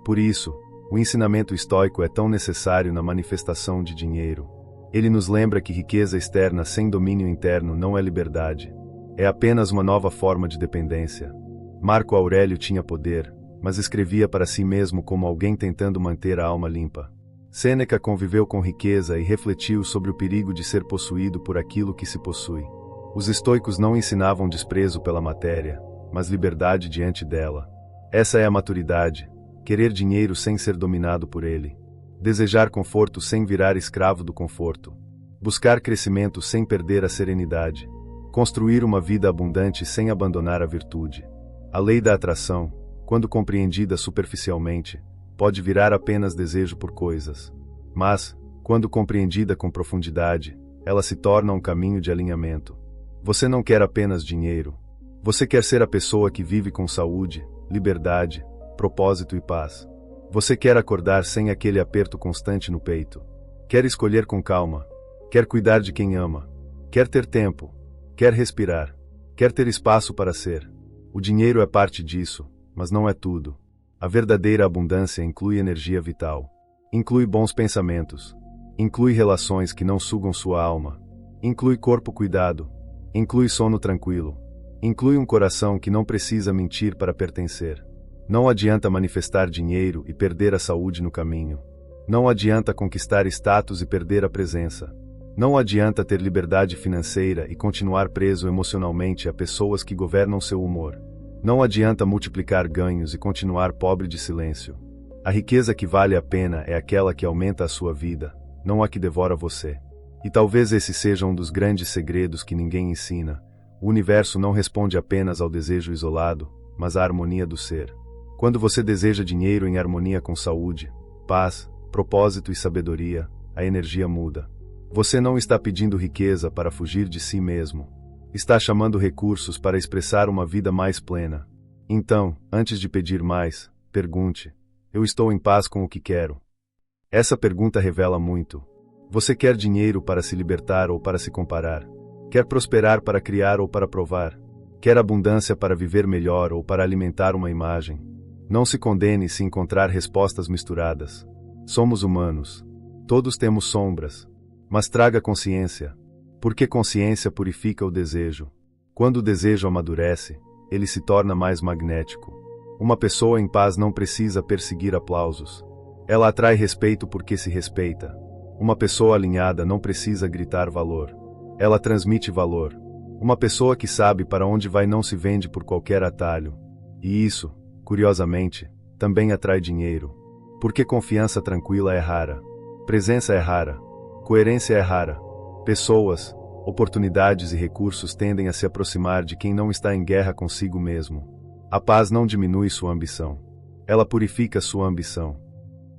Por isso, o ensinamento estoico é tão necessário na manifestação de dinheiro. Ele nos lembra que riqueza externa sem domínio interno não é liberdade. É apenas uma nova forma de dependência. Marco Aurélio tinha poder, mas escrevia para si mesmo como alguém tentando manter a alma limpa. Sêneca conviveu com riqueza e refletiu sobre o perigo de ser possuído por aquilo que se possui. Os estoicos não ensinavam desprezo pela matéria, mas liberdade diante dela. Essa é a maturidade: querer dinheiro sem ser dominado por ele. Desejar conforto sem virar escravo do conforto. Buscar crescimento sem perder a serenidade. Construir uma vida abundante sem abandonar a virtude. A lei da atração, quando compreendida superficialmente, pode virar apenas desejo por coisas. Mas, quando compreendida com profundidade, ela se torna um caminho de alinhamento. Você não quer apenas dinheiro. Você quer ser a pessoa que vive com saúde, liberdade, propósito e paz. Você quer acordar sem aquele aperto constante no peito. Quer escolher com calma. Quer cuidar de quem ama. Quer ter tempo. Quer respirar. Quer ter espaço para ser. O dinheiro é parte disso, mas não é tudo. A verdadeira abundância inclui energia vital. Inclui bons pensamentos. Inclui relações que não sugam sua alma. Inclui corpo cuidado. Inclui sono tranquilo. Inclui um coração que não precisa mentir para pertencer. Não adianta manifestar dinheiro e perder a saúde no caminho. Não adianta conquistar status e perder a presença. Não adianta ter liberdade financeira e continuar preso emocionalmente a pessoas que governam seu humor. Não adianta multiplicar ganhos e continuar pobre de silêncio. A riqueza que vale a pena é aquela que aumenta a sua vida, não a que devora você. E talvez esse seja um dos grandes segredos que ninguém ensina. O universo não responde apenas ao desejo isolado, mas à harmonia do ser. Quando você deseja dinheiro em harmonia com saúde, paz, propósito e sabedoria, a energia muda. Você não está pedindo riqueza para fugir de si mesmo. Está chamando recursos para expressar uma vida mais plena. Então, antes de pedir mais, pergunte: eu estou em paz com o que quero? Essa pergunta revela muito. Você quer dinheiro para se libertar ou para se comparar? Quer prosperar para criar ou para provar? Quer abundância para viver melhor ou para alimentar uma imagem? Não se condene se encontrar respostas misturadas. Somos humanos. Todos temos sombras. Mas traga consciência. Porque consciência purifica o desejo. Quando o desejo amadurece, ele se torna mais magnético. Uma pessoa em paz não precisa perseguir aplausos. Ela atrai respeito porque se respeita. Uma pessoa alinhada não precisa gritar valor. Ela transmite valor. Uma pessoa que sabe para onde vai não se vende por qualquer atalho. E isso, curiosamente, também atrai dinheiro. Porque confiança tranquila é rara. Presença é rara. Coerência é rara. Pessoas, oportunidades e recursos tendem a se aproximar de quem não está em guerra consigo mesmo. A paz não diminui sua ambição. Ela purifica sua ambição.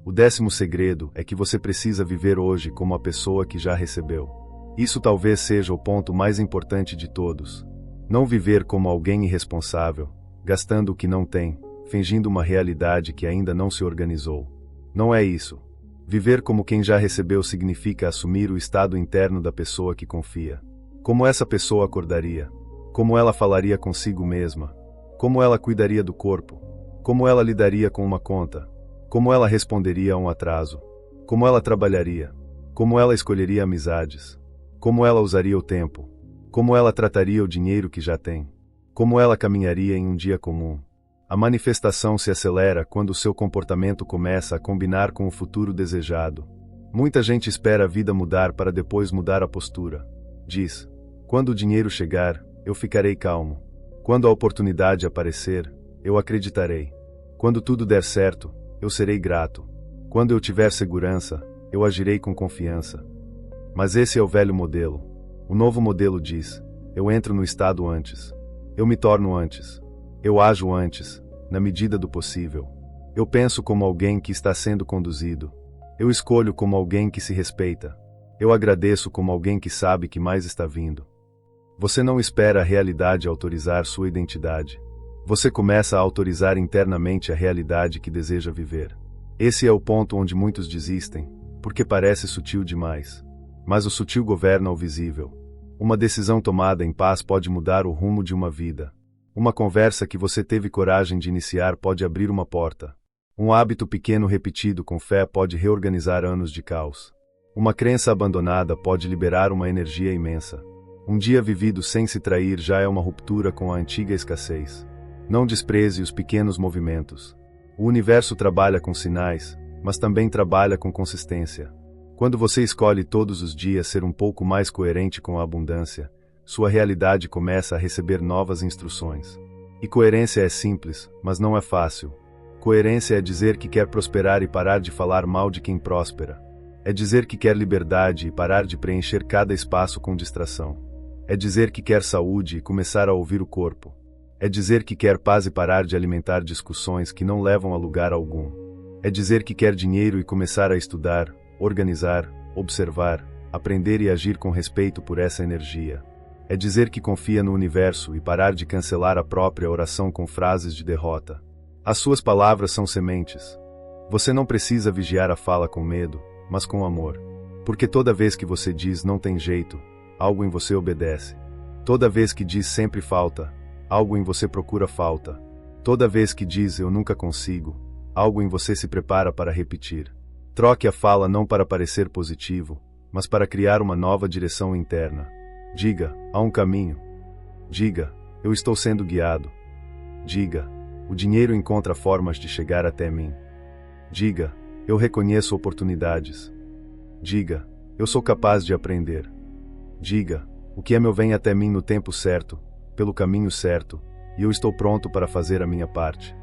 O 10º segredo é que você precisa viver hoje como a pessoa que já recebeu. Isso talvez seja o ponto mais importante de todos. Não viver como alguém irresponsável, gastando o que não tem, fingindo uma realidade que ainda não se organizou. Não é isso. Viver como quem já recebeu significa assumir o estado interno da pessoa que confia. Como essa pessoa acordaria? Como ela falaria consigo mesma? Como ela cuidaria do corpo? Como ela lidaria com uma conta? Como ela responderia a um atraso? Como ela trabalharia? Como ela escolheria amizades? Como ela usaria o tempo? Como ela trataria o dinheiro que já tem? Como ela caminharia em um dia comum? A manifestação se acelera quando o seu comportamento começa a combinar com o futuro desejado. Muita gente espera a vida mudar para depois mudar a postura. Diz: quando o dinheiro chegar, eu ficarei calmo. Quando a oportunidade aparecer, eu acreditarei. Quando tudo der certo, eu serei grato. Quando eu tiver segurança, eu agirei com confiança. Mas esse é o velho modelo. O novo modelo diz: eu entro no estado antes. Eu me torno antes. Eu ajo antes, na medida do possível. Eu penso como alguém que está sendo conduzido. Eu escolho como alguém que se respeita. Eu agradeço como alguém que sabe que mais está vindo. Você não espera a realidade autorizar sua identidade. Você começa a autorizar internamente a realidade que deseja viver. Esse é o ponto onde muitos desistem, porque parece sutil demais. Mas o sutil governa o visível. Uma decisão tomada em paz pode mudar o rumo de uma vida. Uma conversa que você teve coragem de iniciar pode abrir uma porta. Um hábito pequeno repetido com fé pode reorganizar anos de caos. Uma crença abandonada pode liberar uma energia imensa. Um dia vivido sem se trair já é uma ruptura com a antiga escassez. Não despreze os pequenos movimentos. O universo trabalha com sinais, mas também trabalha com consistência. Quando você escolhe todos os dias ser um pouco mais coerente com a abundância, sua realidade começa a receber novas instruções. E coerência é simples, mas não é fácil. Coerência é dizer que quer prosperar e parar de falar mal de quem próspera. É dizer que quer liberdade e parar de preencher cada espaço com distração. É dizer que quer saúde e começar a ouvir o corpo. É dizer que quer paz e parar de alimentar discussões que não levam a lugar algum. É dizer que quer dinheiro e começar a estudar, organizar, observar, aprender e agir com respeito por essa energia. É dizer que confia no universo e parar de cancelar a própria oração com frases de derrota. As suas palavras são sementes. Você não precisa vigiar a fala com medo, mas com amor. Porque toda vez que você diz não tem jeito, algo em você obedece. Toda vez que diz sempre falta, algo em você procura falta. Toda vez que diz eu nunca consigo, algo em você se prepara para repetir. Troque a fala não para parecer positivo, mas para criar uma nova direção interna. Diga, há um caminho. Diga, eu estou sendo guiado. Diga, o dinheiro encontra formas de chegar até mim. Diga, eu reconheço oportunidades. Diga, Eu sou capaz de aprender. Diga: o que é meu vem até mim no tempo certo, pelo caminho certo, e eu estou pronto para fazer a minha parte.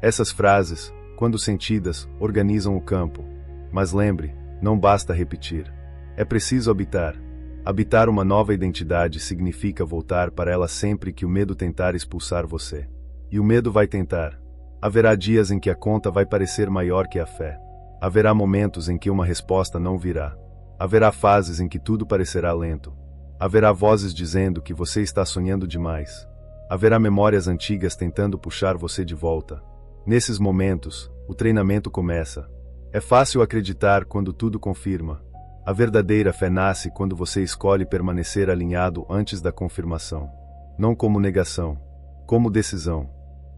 Essas frases, quando sentidas, organizam o campo. Mas lembre, não basta repetir. É preciso habitar. Habitar uma nova identidade significa voltar para ela sempre que o medo tentar expulsar você. E o medo vai tentar. Haverá dias em que a conta vai parecer maior que a fé. Haverá momentos em que uma resposta não virá. Haverá fases em que tudo parecerá lento. Haverá vozes dizendo que você está sonhando demais. Haverá memórias antigas tentando puxar você de volta. Nesses momentos, o treinamento começa. É fácil acreditar quando tudo confirma. A verdadeira fé nasce quando você escolhe permanecer alinhado antes da confirmação. Não como negação, como decisão.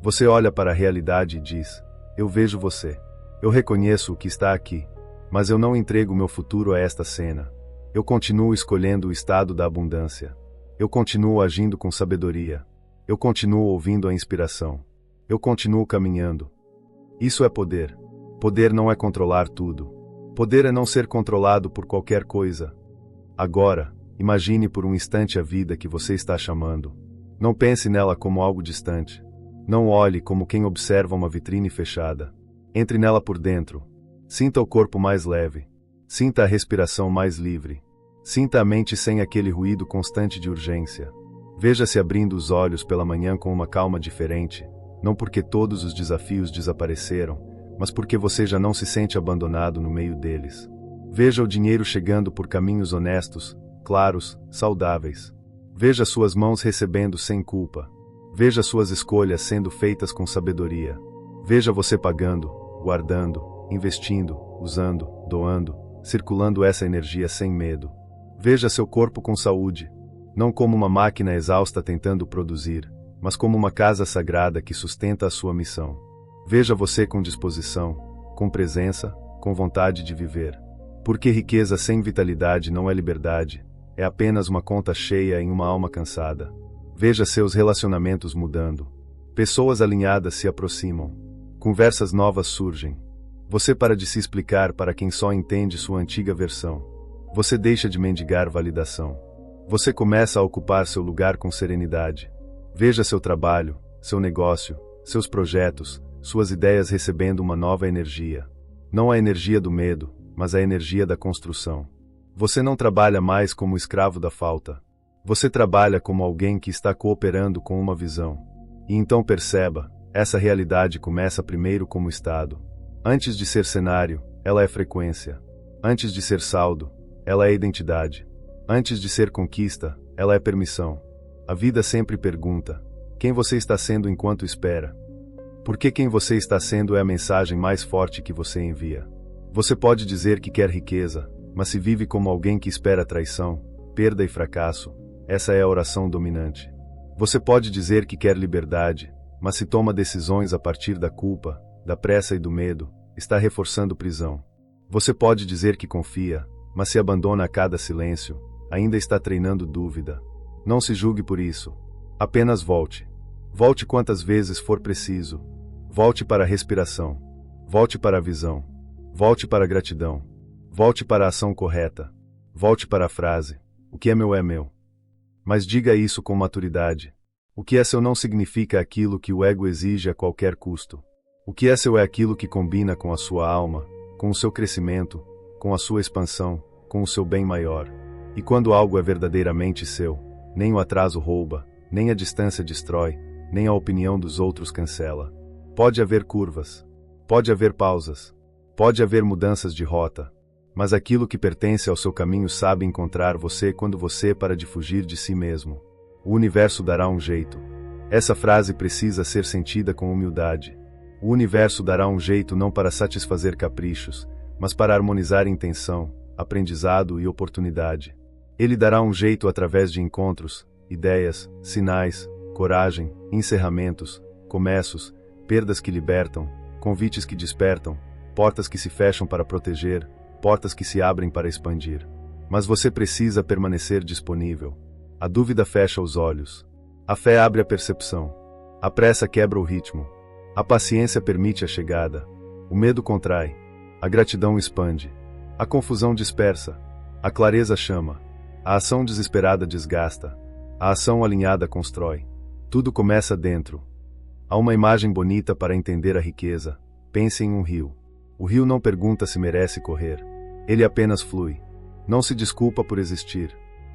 Você olha para a realidade e diz: eu vejo você. Eu reconheço o que está aqui. Mas eu não entrego meu futuro a esta cena. Eu continuo escolhendo o estado da abundância. Eu continuo agindo com sabedoria. Eu continuo ouvindo a inspiração. Eu continuo caminhando. Isso é poder. Poder não é controlar tudo. Poder é não ser controlado por qualquer coisa. Agora, imagine por um instante a vida que você está chamando. Não pense nela como algo distante. Não olhe como quem observa uma vitrine fechada. Entre nela por dentro. Sinta o corpo mais leve. Sinta a respiração mais livre. Sinta a mente sem aquele ruído constante de urgência. Veja-se abrindo os olhos pela manhã com uma calma diferente, não porque todos os desafios desapareceram, mas porque você já não se sente abandonado no meio deles. Veja o dinheiro chegando por caminhos honestos, claros, saudáveis. Veja suas mãos recebendo sem culpa. Veja suas escolhas sendo feitas com sabedoria. Veja você pagando, guardando, investindo, usando, doando, circulando essa energia sem medo. Veja seu corpo com saúde, não como uma máquina exausta tentando produzir, mas como uma casa sagrada que sustenta a sua missão. Veja você com disposição, com presença, com vontade de viver. Porque riqueza sem vitalidade não é liberdade, é apenas uma conta cheia em uma alma cansada. Veja seus relacionamentos mudando. Pessoas alinhadas se aproximam. Conversas novas surgem. Você para de se explicar para quem só entende sua antiga versão. Você deixa de mendigar validação. Você começa a ocupar seu lugar com serenidade. Veja seu trabalho, seu negócio, seus projetos, suas ideias recebendo uma nova energia. Não a energia do medo, mas a energia da construção. Você não trabalha mais como escravo da falta. Você trabalha como alguém que está cooperando com uma visão. E então perceba, essa realidade começa primeiro como estado. Antes de ser cenário, ela é frequência. Antes de ser saldo, ela é identidade. Antes de ser conquista, ela é permissão. A vida sempre pergunta: quem você está sendo enquanto espera? Porque quem você está sendo é a mensagem mais forte que você envia. Você pode dizer que quer riqueza, mas se vive como alguém que espera traição, perda e fracasso, essa é a oração dominante. Você pode dizer que quer liberdade, mas se toma decisões a partir da culpa, da pressa e do medo, está reforçando prisão. Você pode dizer que confia, mas se abandona a cada silêncio, ainda está treinando dúvida. Não se julgue por isso. Apenas volte. Volte quantas vezes for preciso. Volte para a respiração. Volte para a visão. Volte para a gratidão. Volte para a ação correta. Volte para a frase: o que é meu é meu. Mas diga isso com maturidade. O que é seu não significa aquilo que o ego exige a qualquer custo. O que é seu é aquilo que combina com a sua alma, com o seu crescimento, com a sua expansão, com o seu bem maior. E quando algo é verdadeiramente seu, nem o atraso rouba, nem a distância destrói, nem a opinião dos outros cancela. Pode haver curvas, pode haver pausas, pode haver mudanças de rota, mas aquilo que pertence ao seu caminho sabe encontrar você quando você para de fugir de si mesmo. O universo dará um jeito. Essa frase precisa ser sentida com humildade. O universo dará um jeito não para satisfazer caprichos, mas para harmonizar intenção, aprendizado e oportunidade. Ele dará um jeito através de encontros, ideias, sinais, coragem, encerramentos, começos, perdas que libertam, convites que despertam, portas que se fecham para proteger, portas que se abrem para expandir. Mas você precisa permanecer disponível. A dúvida fecha os olhos. A fé abre a percepção. A pressa quebra o ritmo. A paciência permite a chegada. O medo contrai. A gratidão expande. A confusão dispersa. A clareza chama. A ação desesperada desgasta. A ação alinhada constrói. Tudo começa dentro. Há uma imagem bonita para entender a riqueza. Pense em um rio. O rio não pergunta se merece correr. Ele apenas flui. Não se desculpa por existir.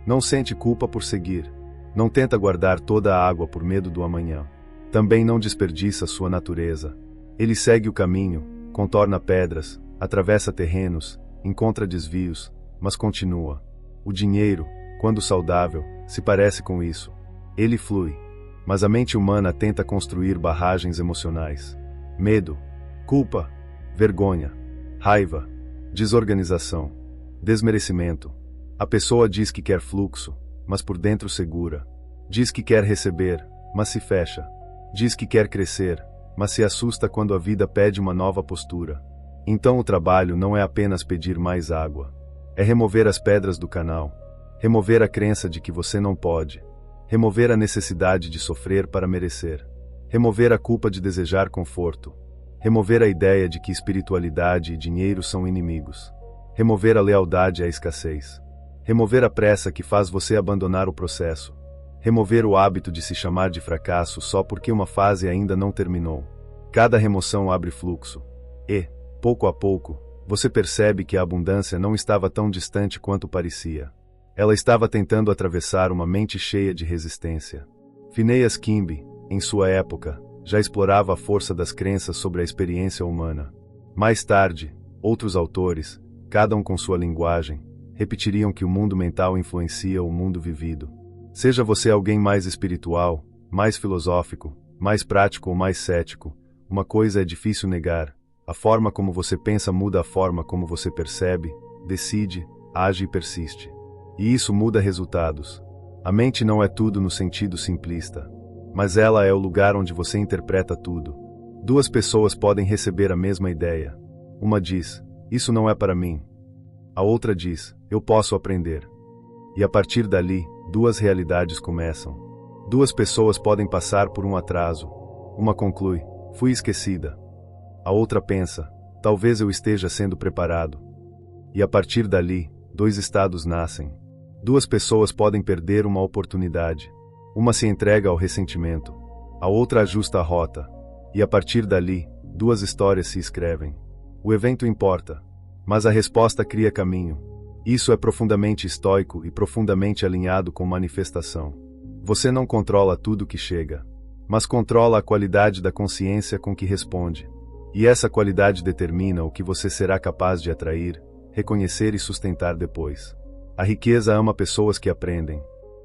Não sente culpa por seguir. Não tenta guardar toda a água por medo do amanhã. Também não desperdiça sua natureza. Ele segue o caminho, contorna pedras, atravessa terrenos, encontra desvios, mas continua. O dinheiro, quando saudável, se parece com isso. Ele flui. Mas a mente humana tenta construir barragens emocionais. Medo, culpa, vergonha, raiva, desorganização, desmerecimento. A pessoa diz que quer fluxo, mas por dentro segura. Diz que quer receber, mas se fecha. Diz que quer crescer, mas se assusta quando a vida pede uma nova postura. Então o trabalho não é apenas pedir mais água. É remover as pedras do canal. Remover a crença de que você não pode. Remover a necessidade de sofrer para merecer. Remover a culpa de desejar conforto. Remover a ideia de que espiritualidade e dinheiro são inimigos. Remover a lealdade à escassez. Remover a pressa que faz você abandonar o processo. Remover o hábito de se chamar de fracasso só porque uma fase ainda não terminou. Cada remoção abre fluxo. E, pouco a pouco, você percebe que a abundância não estava tão distante quanto parecia. Ela estava tentando atravessar uma mente cheia de resistência. Phineas Kimby, em sua época, já explorava a força das crenças sobre a experiência humana. Mais tarde, outros autores, cada um com sua linguagem, repetiriam que o mundo mental influencia o mundo vivido. Seja você alguém mais espiritual, mais filosófico, mais prático ou mais cético, uma coisa é difícil negar: a forma como você pensa muda a forma como você percebe, decide, age e persiste. E isso muda resultados. A mente não é tudo no sentido simplista, mas ela é o lugar onde você interpreta tudo. Duas pessoas podem receber a mesma ideia. Uma diz: isso não é para mim. A outra diz: eu posso aprender. E a partir dali, duas realidades começam. Duas pessoas podem passar por um atraso. Uma conclui: fui esquecida. A outra pensa: talvez eu esteja sendo preparado. E a partir dali, dois estados nascem. Duas pessoas podem perder uma oportunidade. Uma se entrega ao ressentimento. A outra ajusta a rota. E a partir dali, duas histórias se escrevem. O evento importa, mas a resposta cria caminho. Isso é profundamente estoico e profundamente alinhado com manifestação. Você não controla tudo que chega, mas controla a qualidade da consciência com que responde. E essa qualidade determina o que você será capaz de atrair, reconhecer e sustentar depois. A riqueza ama pessoas que aprendem.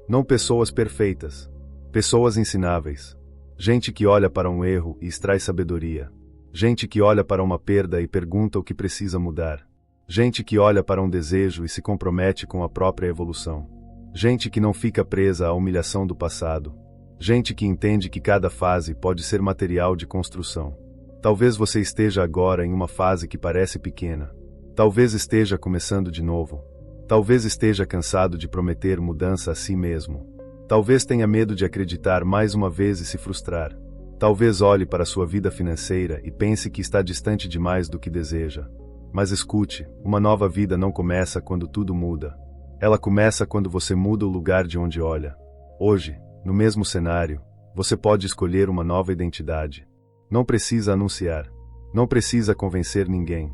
Não pessoas perfeitas. Pessoas ensináveis. Gente que olha para um erro e extrai sabedoria. Gente que olha para uma perda e pergunta o que precisa mudar. Gente que olha para um desejo e se compromete com a própria evolução. Gente que não fica presa à humilhação do passado. Gente que entende que cada fase pode ser material de construção. Talvez você esteja agora em uma fase que parece pequena. Talvez esteja começando de novo. Talvez esteja cansado de prometer mudança a si mesmo. Talvez tenha medo de acreditar mais uma vez e se frustrar. Talvez olhe para sua vida financeira e pense que está distante demais do que deseja. Mas escute, uma nova vida não começa quando tudo muda. Ela começa quando você muda o lugar de onde olha. Hoje, no mesmo cenário, você pode escolher uma nova identidade. Não precisa anunciar. Não precisa convencer ninguém.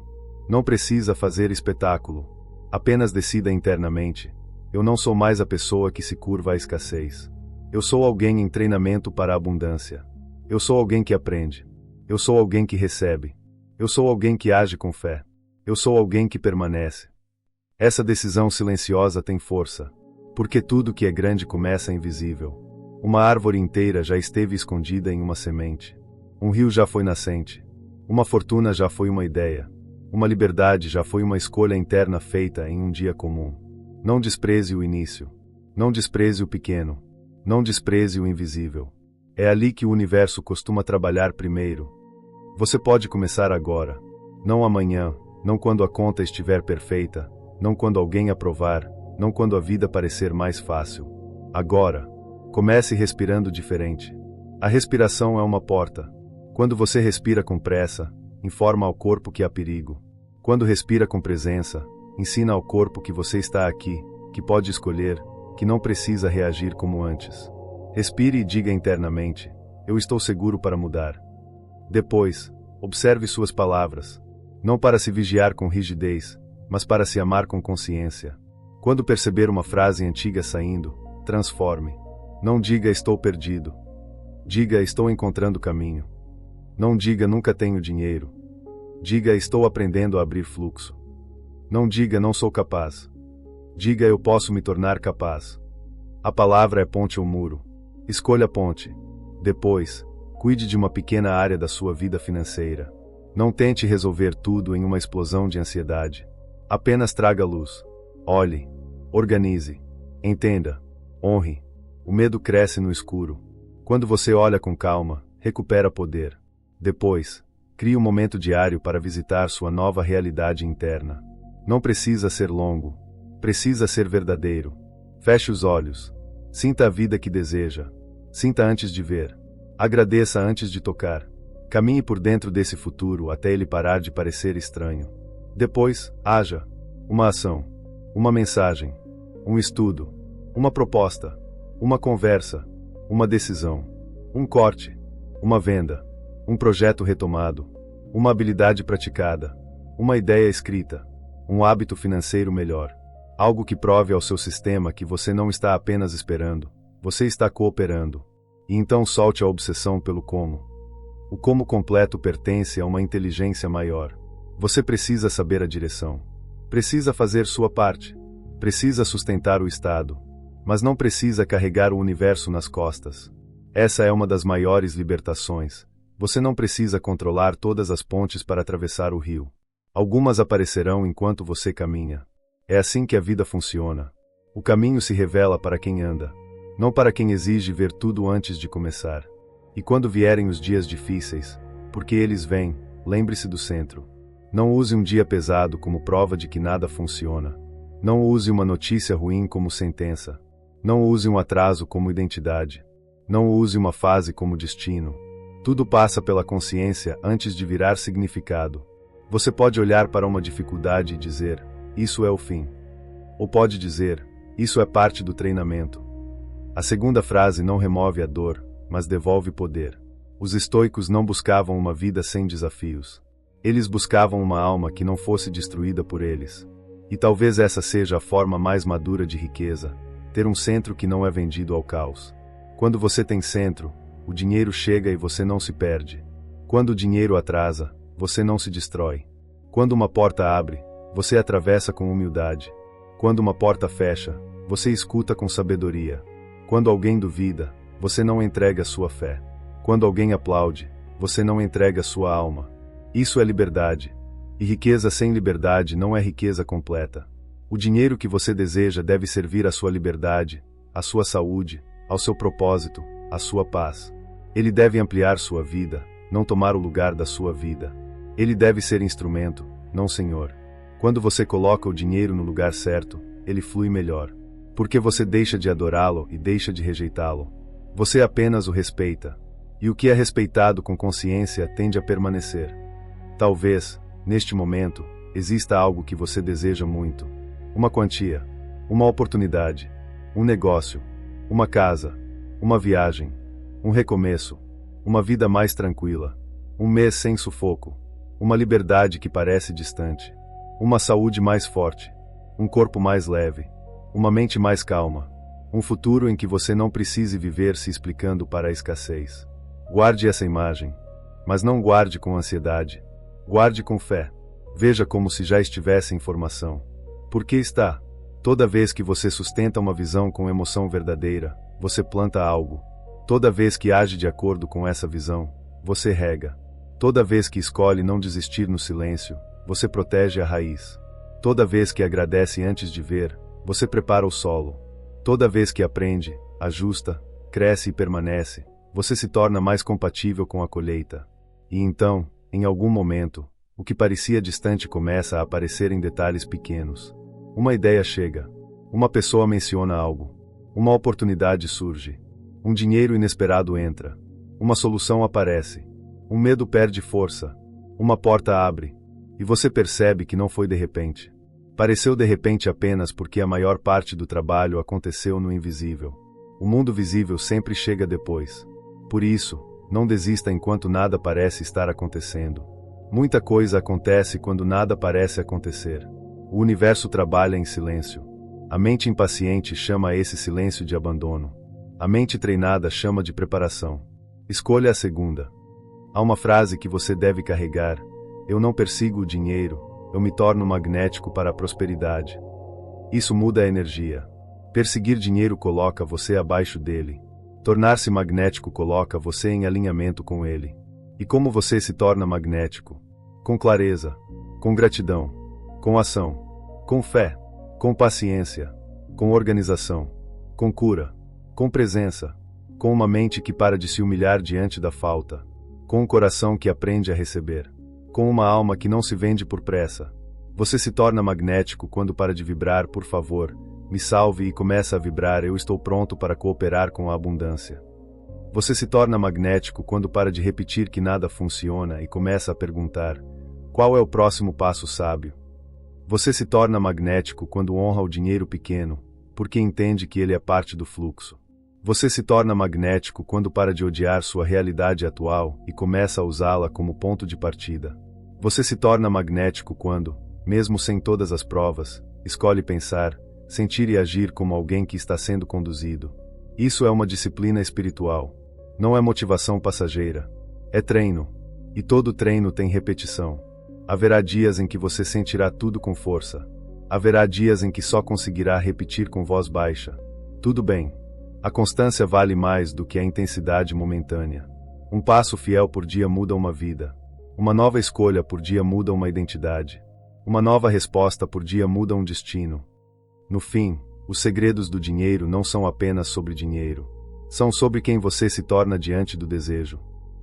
Não precisa fazer espetáculo. Apenas decida internamente: eu não sou mais a pessoa que se curva à escassez. Eu sou alguém em treinamento para a abundância. Eu sou alguém que aprende. Eu sou alguém que recebe. Eu sou alguém que age com fé. Eu sou alguém que permanece. Essa decisão silenciosa tem força, porque tudo que é grande começa invisível. Uma árvore inteira já esteve escondida em uma semente. Um rio já foi nascente. Uma fortuna já foi uma ideia. Uma liberdade já foi uma escolha interna feita em um dia comum. Não despreze o início. Não despreze o pequeno. Não despreze o invisível. É ali que o universo costuma trabalhar primeiro. Você pode começar agora. Não amanhã, não quando a conta estiver perfeita, não quando alguém aprovar, não quando a vida parecer mais fácil. Agora. Comece respirando diferente. A respiração é uma porta. Quando você respira com pressa, informa ao corpo que há perigo. Quando respira com presença, ensina ao corpo que você está aqui, que pode escolher, que não precisa reagir como antes. Respire e diga internamente: eu estou seguro para mudar. Depois, observe suas palavras, não para se vigiar com rigidez, mas para se amar com consciência. Quando perceber uma frase antiga saindo, transforme. Não diga estou perdido. Diga estou encontrando caminho. Não diga nunca tenho dinheiro. Diga estou aprendendo a abrir fluxo. Não diga não sou capaz. Diga eu posso me tornar capaz. A palavra é ponte ou muro. Escolha a ponte. Depois, cuide de uma pequena área da sua vida financeira. Não tente resolver tudo em uma explosão de ansiedade. Apenas traga luz. Olhe. Organize. Entenda. Honre. O medo cresce no escuro. Quando você olha com calma, recupera poder. Depois, crie um momento diário para visitar sua nova realidade interna. Não precisa ser longo. Precisa ser verdadeiro. Feche os olhos. Sinta a vida que deseja. Sinta antes de ver. Agradeça antes de tocar. Caminhe por dentro desse futuro até ele parar de parecer estranho. Depois, haja. Uma ação. Uma mensagem. Um estudo. Uma proposta. Uma conversa. Uma decisão. Um corte. Uma venda. Um projeto retomado. Uma habilidade praticada. Uma ideia escrita. Um hábito financeiro melhor. Algo que prove ao seu sistema que você não está apenas esperando, você está cooperando. E então solte a obsessão pelo como. O como completo pertence a uma inteligência maior. Você precisa saber a direção. Precisa fazer sua parte. Precisa sustentar o Estado. Mas não precisa carregar o universo nas costas. Essa é uma das maiores libertações. Você não precisa controlar todas as pontes para atravessar o rio. Algumas aparecerão enquanto você caminha. É assim que a vida funciona. O caminho se revela para quem anda, não para quem exige ver tudo antes de começar. E quando vierem os dias difíceis, porque eles vêm, lembre-se do centro. Não use um dia pesado como prova de que nada funciona. Não use uma notícia ruim como sentença. Não use um atraso como identidade. Não use uma fase como destino. Tudo passa pela consciência antes de virar significado. Você pode olhar para uma dificuldade e dizer: isso é o fim. Ou pode dizer: isso é parte do treinamento. A segunda frase não remove a dor, mas devolve poder. Os estoicos não buscavam uma vida sem desafios. Eles buscavam uma alma que não fosse destruída por eles. E talvez essa seja a forma mais madura de riqueza, ter um centro que não é vendido ao caos. Quando você tem centro, o dinheiro chega e você não se perde. Quando o dinheiro atrasa, você não se destrói. Quando uma porta abre, você atravessa com humildade. Quando uma porta fecha, você escuta com sabedoria. Quando alguém duvida, você não entrega sua fé. Quando alguém aplaude, você não entrega sua alma. Isso é liberdade. E riqueza sem liberdade não é riqueza completa. O dinheiro que você deseja deve servir à sua liberdade, à sua saúde, ao seu propósito, à sua paz. Ele deve ampliar sua vida, não tomar o lugar da sua vida. Ele deve ser instrumento, não senhor. Quando você coloca o dinheiro no lugar certo, ele flui melhor. Porque você deixa de adorá-lo e deixa de rejeitá-lo. Você apenas o respeita. E o que é respeitado com consciência tende a permanecer. Talvez, neste momento, exista algo que você deseja muito. Uma quantia, uma oportunidade, um negócio, uma casa, uma viagem, um recomeço, uma vida mais tranquila, um mês sem sufoco, uma liberdade que parece distante, uma saúde mais forte, um corpo mais leve, uma mente mais calma, um futuro em que você não precise viver se explicando para a escassez. Guarde essa imagem, mas não guarde com ansiedade. Guarde com fé. Veja como se já estivesse em formação. Porque está. Toda vez que você sustenta uma visão com emoção verdadeira, você planta algo. Toda vez que age de acordo com essa visão, você rega. Toda vez que escolhe não desistir no silêncio, você protege a raiz. Toda vez que agradece antes de ver, você prepara o solo. Toda vez que aprende, ajusta, cresce e permanece, você se torna mais compatível com a colheita. E então, em algum momento, o que parecia distante começa a aparecer em detalhes pequenos. Uma ideia chega. Uma pessoa menciona algo. Uma oportunidade surge. Um dinheiro inesperado entra. Uma solução aparece. Um medo perde força. Uma porta abre. E você percebe que não foi de repente. Pareceu de repente apenas porque a maior parte do trabalho aconteceu no invisível. O mundo visível sempre chega depois. Por isso, não desista enquanto nada parece estar acontecendo. Muita coisa acontece quando nada parece acontecer. O universo trabalha em silêncio. A mente impaciente chama esse silêncio de abandono. A mente treinada chama de preparação. Escolha a segunda. Há uma frase que você deve carregar: eu não persigo o dinheiro, eu me torno magnético para a prosperidade. Isso muda a energia. Perseguir dinheiro coloca você abaixo dele. Tornar-se magnético coloca você em alinhamento com ele. E como você se torna magnético? Com clareza, com gratidão, com ação, com fé, com paciência, com organização, com cura, com presença, com uma mente que para de se humilhar diante da falta, com um coração que aprende a receber, com uma alma que não se vende por pressa. Você se torna magnético quando para de vibrar "por favor, me salve" e começa a vibrar "eu estou pronto para cooperar com a abundância". Você se torna magnético quando para de repetir que nada funciona e começa a perguntar: qual é o próximo passo sábio? Você se torna magnético quando honra o dinheiro pequeno, porque entende que ele é parte do fluxo. Você se torna magnético quando para de odiar sua realidade atual e começa a usá-la como ponto de partida. Você se torna magnético quando, mesmo sem todas as provas, escolhe pensar, sentir e agir como alguém que está sendo conduzido. Isso é uma disciplina espiritual. Não é motivação passageira. É treino. E todo treino tem repetição. Haverá dias em que você sentirá tudo com força. Haverá dias em que só conseguirá repetir com voz baixa. Tudo bem. A constância vale mais do que a intensidade momentânea. Um passo fiel por dia muda uma vida. Uma nova escolha por dia muda uma identidade. Uma nova resposta por dia muda um destino. No fim, os segredos do dinheiro não são apenas sobre dinheiro. São sobre quem você se torna diante do desejo.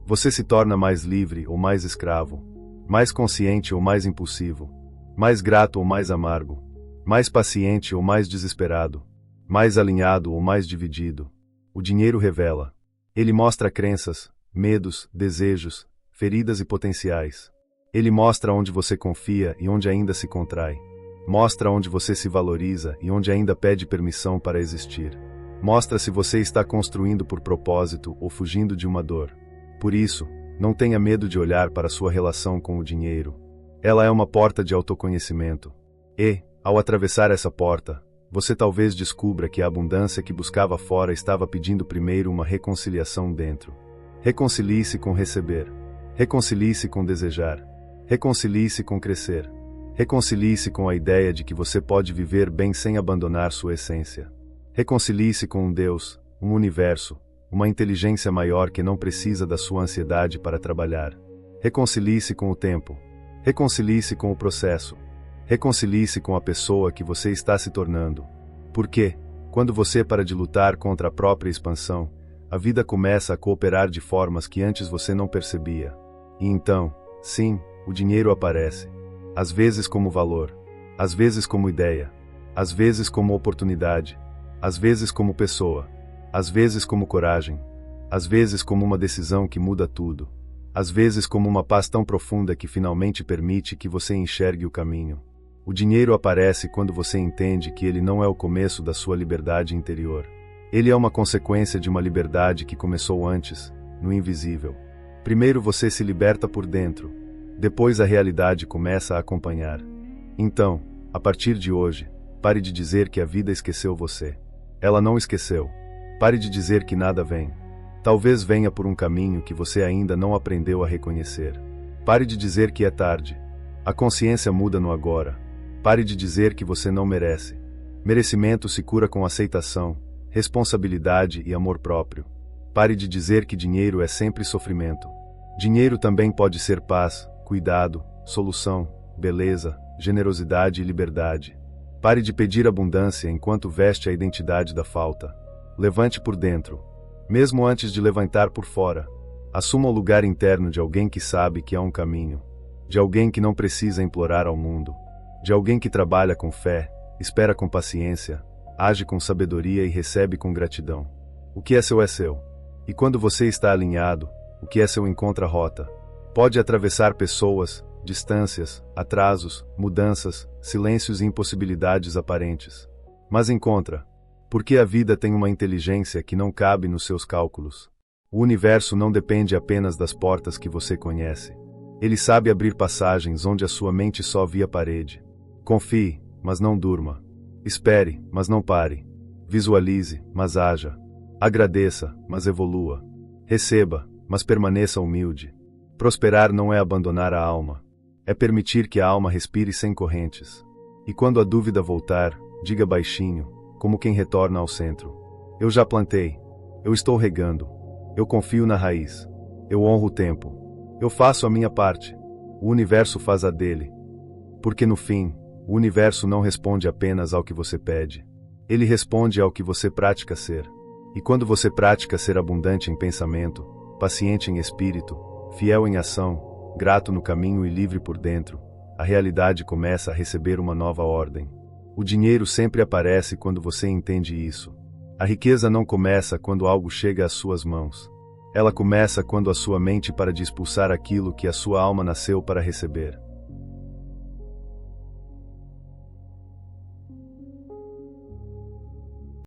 Você se torna mais livre ou mais escravo, mais consciente ou mais impulsivo, mais grato ou mais amargo, mais paciente ou mais desesperado, mais alinhado ou mais dividido. O dinheiro revela. Ele mostra crenças, medos, desejos, feridas e potenciais. Ele mostra onde você confia e onde ainda se contrai. Mostra onde você se valoriza e onde ainda pede permissão para existir. Mostra se você está construindo por propósito ou fugindo de uma dor. Por isso, não tenha medo de olhar para sua relação com o dinheiro. Ela é uma porta de autoconhecimento. E, ao atravessar essa porta, você talvez descubra que a abundância que buscava fora estava pedindo primeiro uma reconciliação dentro. Reconcilie-se com receber. Reconcilie-se com desejar. Reconcilie-se com crescer. Reconcilie-se com a ideia de que você pode viver bem sem abandonar sua essência. Reconcilie-se com um Deus, um universo, uma inteligência maior que não precisa da sua ansiedade para trabalhar. Reconcilie-se com o tempo. Reconcilie-se com o processo. Reconcilie-se com a pessoa que você está se tornando. Porque, quando você para de lutar contra a própria expansão, a vida começa a cooperar de formas que antes você não percebia. E então, sim, o dinheiro aparece. Às vezes como valor, às vezes como ideia, às vezes como oportunidade, às vezes como pessoa, às vezes como coragem, às vezes como uma decisão que muda tudo, às vezes como uma paz tão profunda que finalmente permite que você enxergue o caminho. O dinheiro aparece quando você entende que ele não é o começo da sua liberdade interior. Ele é uma consequência de uma liberdade que começou antes, no invisível. Primeiro você se liberta por dentro, depois a realidade começa a acompanhar. Então, a partir de hoje, pare de dizer que a vida esqueceu você. Ela não esqueceu. Pare de dizer que nada vem. Talvez venha por um caminho que você ainda não aprendeu a reconhecer. Pare de dizer que é tarde. A consciência muda no agora. Pare de dizer que você não merece. Merecimento se cura com aceitação, responsabilidade e amor próprio. Pare de dizer que dinheiro é sempre sofrimento. Dinheiro também pode ser paz, cuidado, solução, beleza, generosidade e liberdade. Pare de pedir abundância enquanto veste a identidade da falta. Levante por dentro, mesmo antes de levantar por fora. Assuma o lugar interno de alguém que sabe que há um caminho, de alguém que não precisa implorar ao mundo, de alguém que trabalha com fé, espera com paciência, age com sabedoria e recebe com gratidão. O que é seu é seu. E quando você está alinhado, o que é seu encontra rota. Pode atravessar pessoas, distâncias, atrasos, mudanças, silêncios e impossibilidades aparentes. Mas encontra. Porque a vida tem uma inteligência que não cabe nos seus cálculos. O universo não depende apenas das portas que você conhece. Ele sabe abrir passagens onde a sua mente só via parede. Confie, mas não durma. Espere, mas não pare. Visualize, mas haja. Agradeça, mas evolua. Receba, mas permaneça humilde. Prosperar não é abandonar a alma. É permitir que a alma respire sem correntes. E quando a dúvida voltar, diga baixinho, como quem retorna ao centro: eu já plantei. Eu estou regando. Eu confio na raiz. Eu honro o tempo. Eu faço a minha parte. O universo faz a dele. Porque no fim, o universo não responde apenas ao que você pede. Ele responde ao que você pratica ser. E quando você pratica ser abundante em pensamento, paciente em espírito, fiel em ação, grato no caminho e livre por dentro, a realidade começa a receber uma nova ordem. O dinheiro sempre aparece quando você entende isso. A riqueza não começa quando algo chega às suas mãos. Ela começa quando a sua mente para de expulsar aquilo que a sua alma nasceu para receber.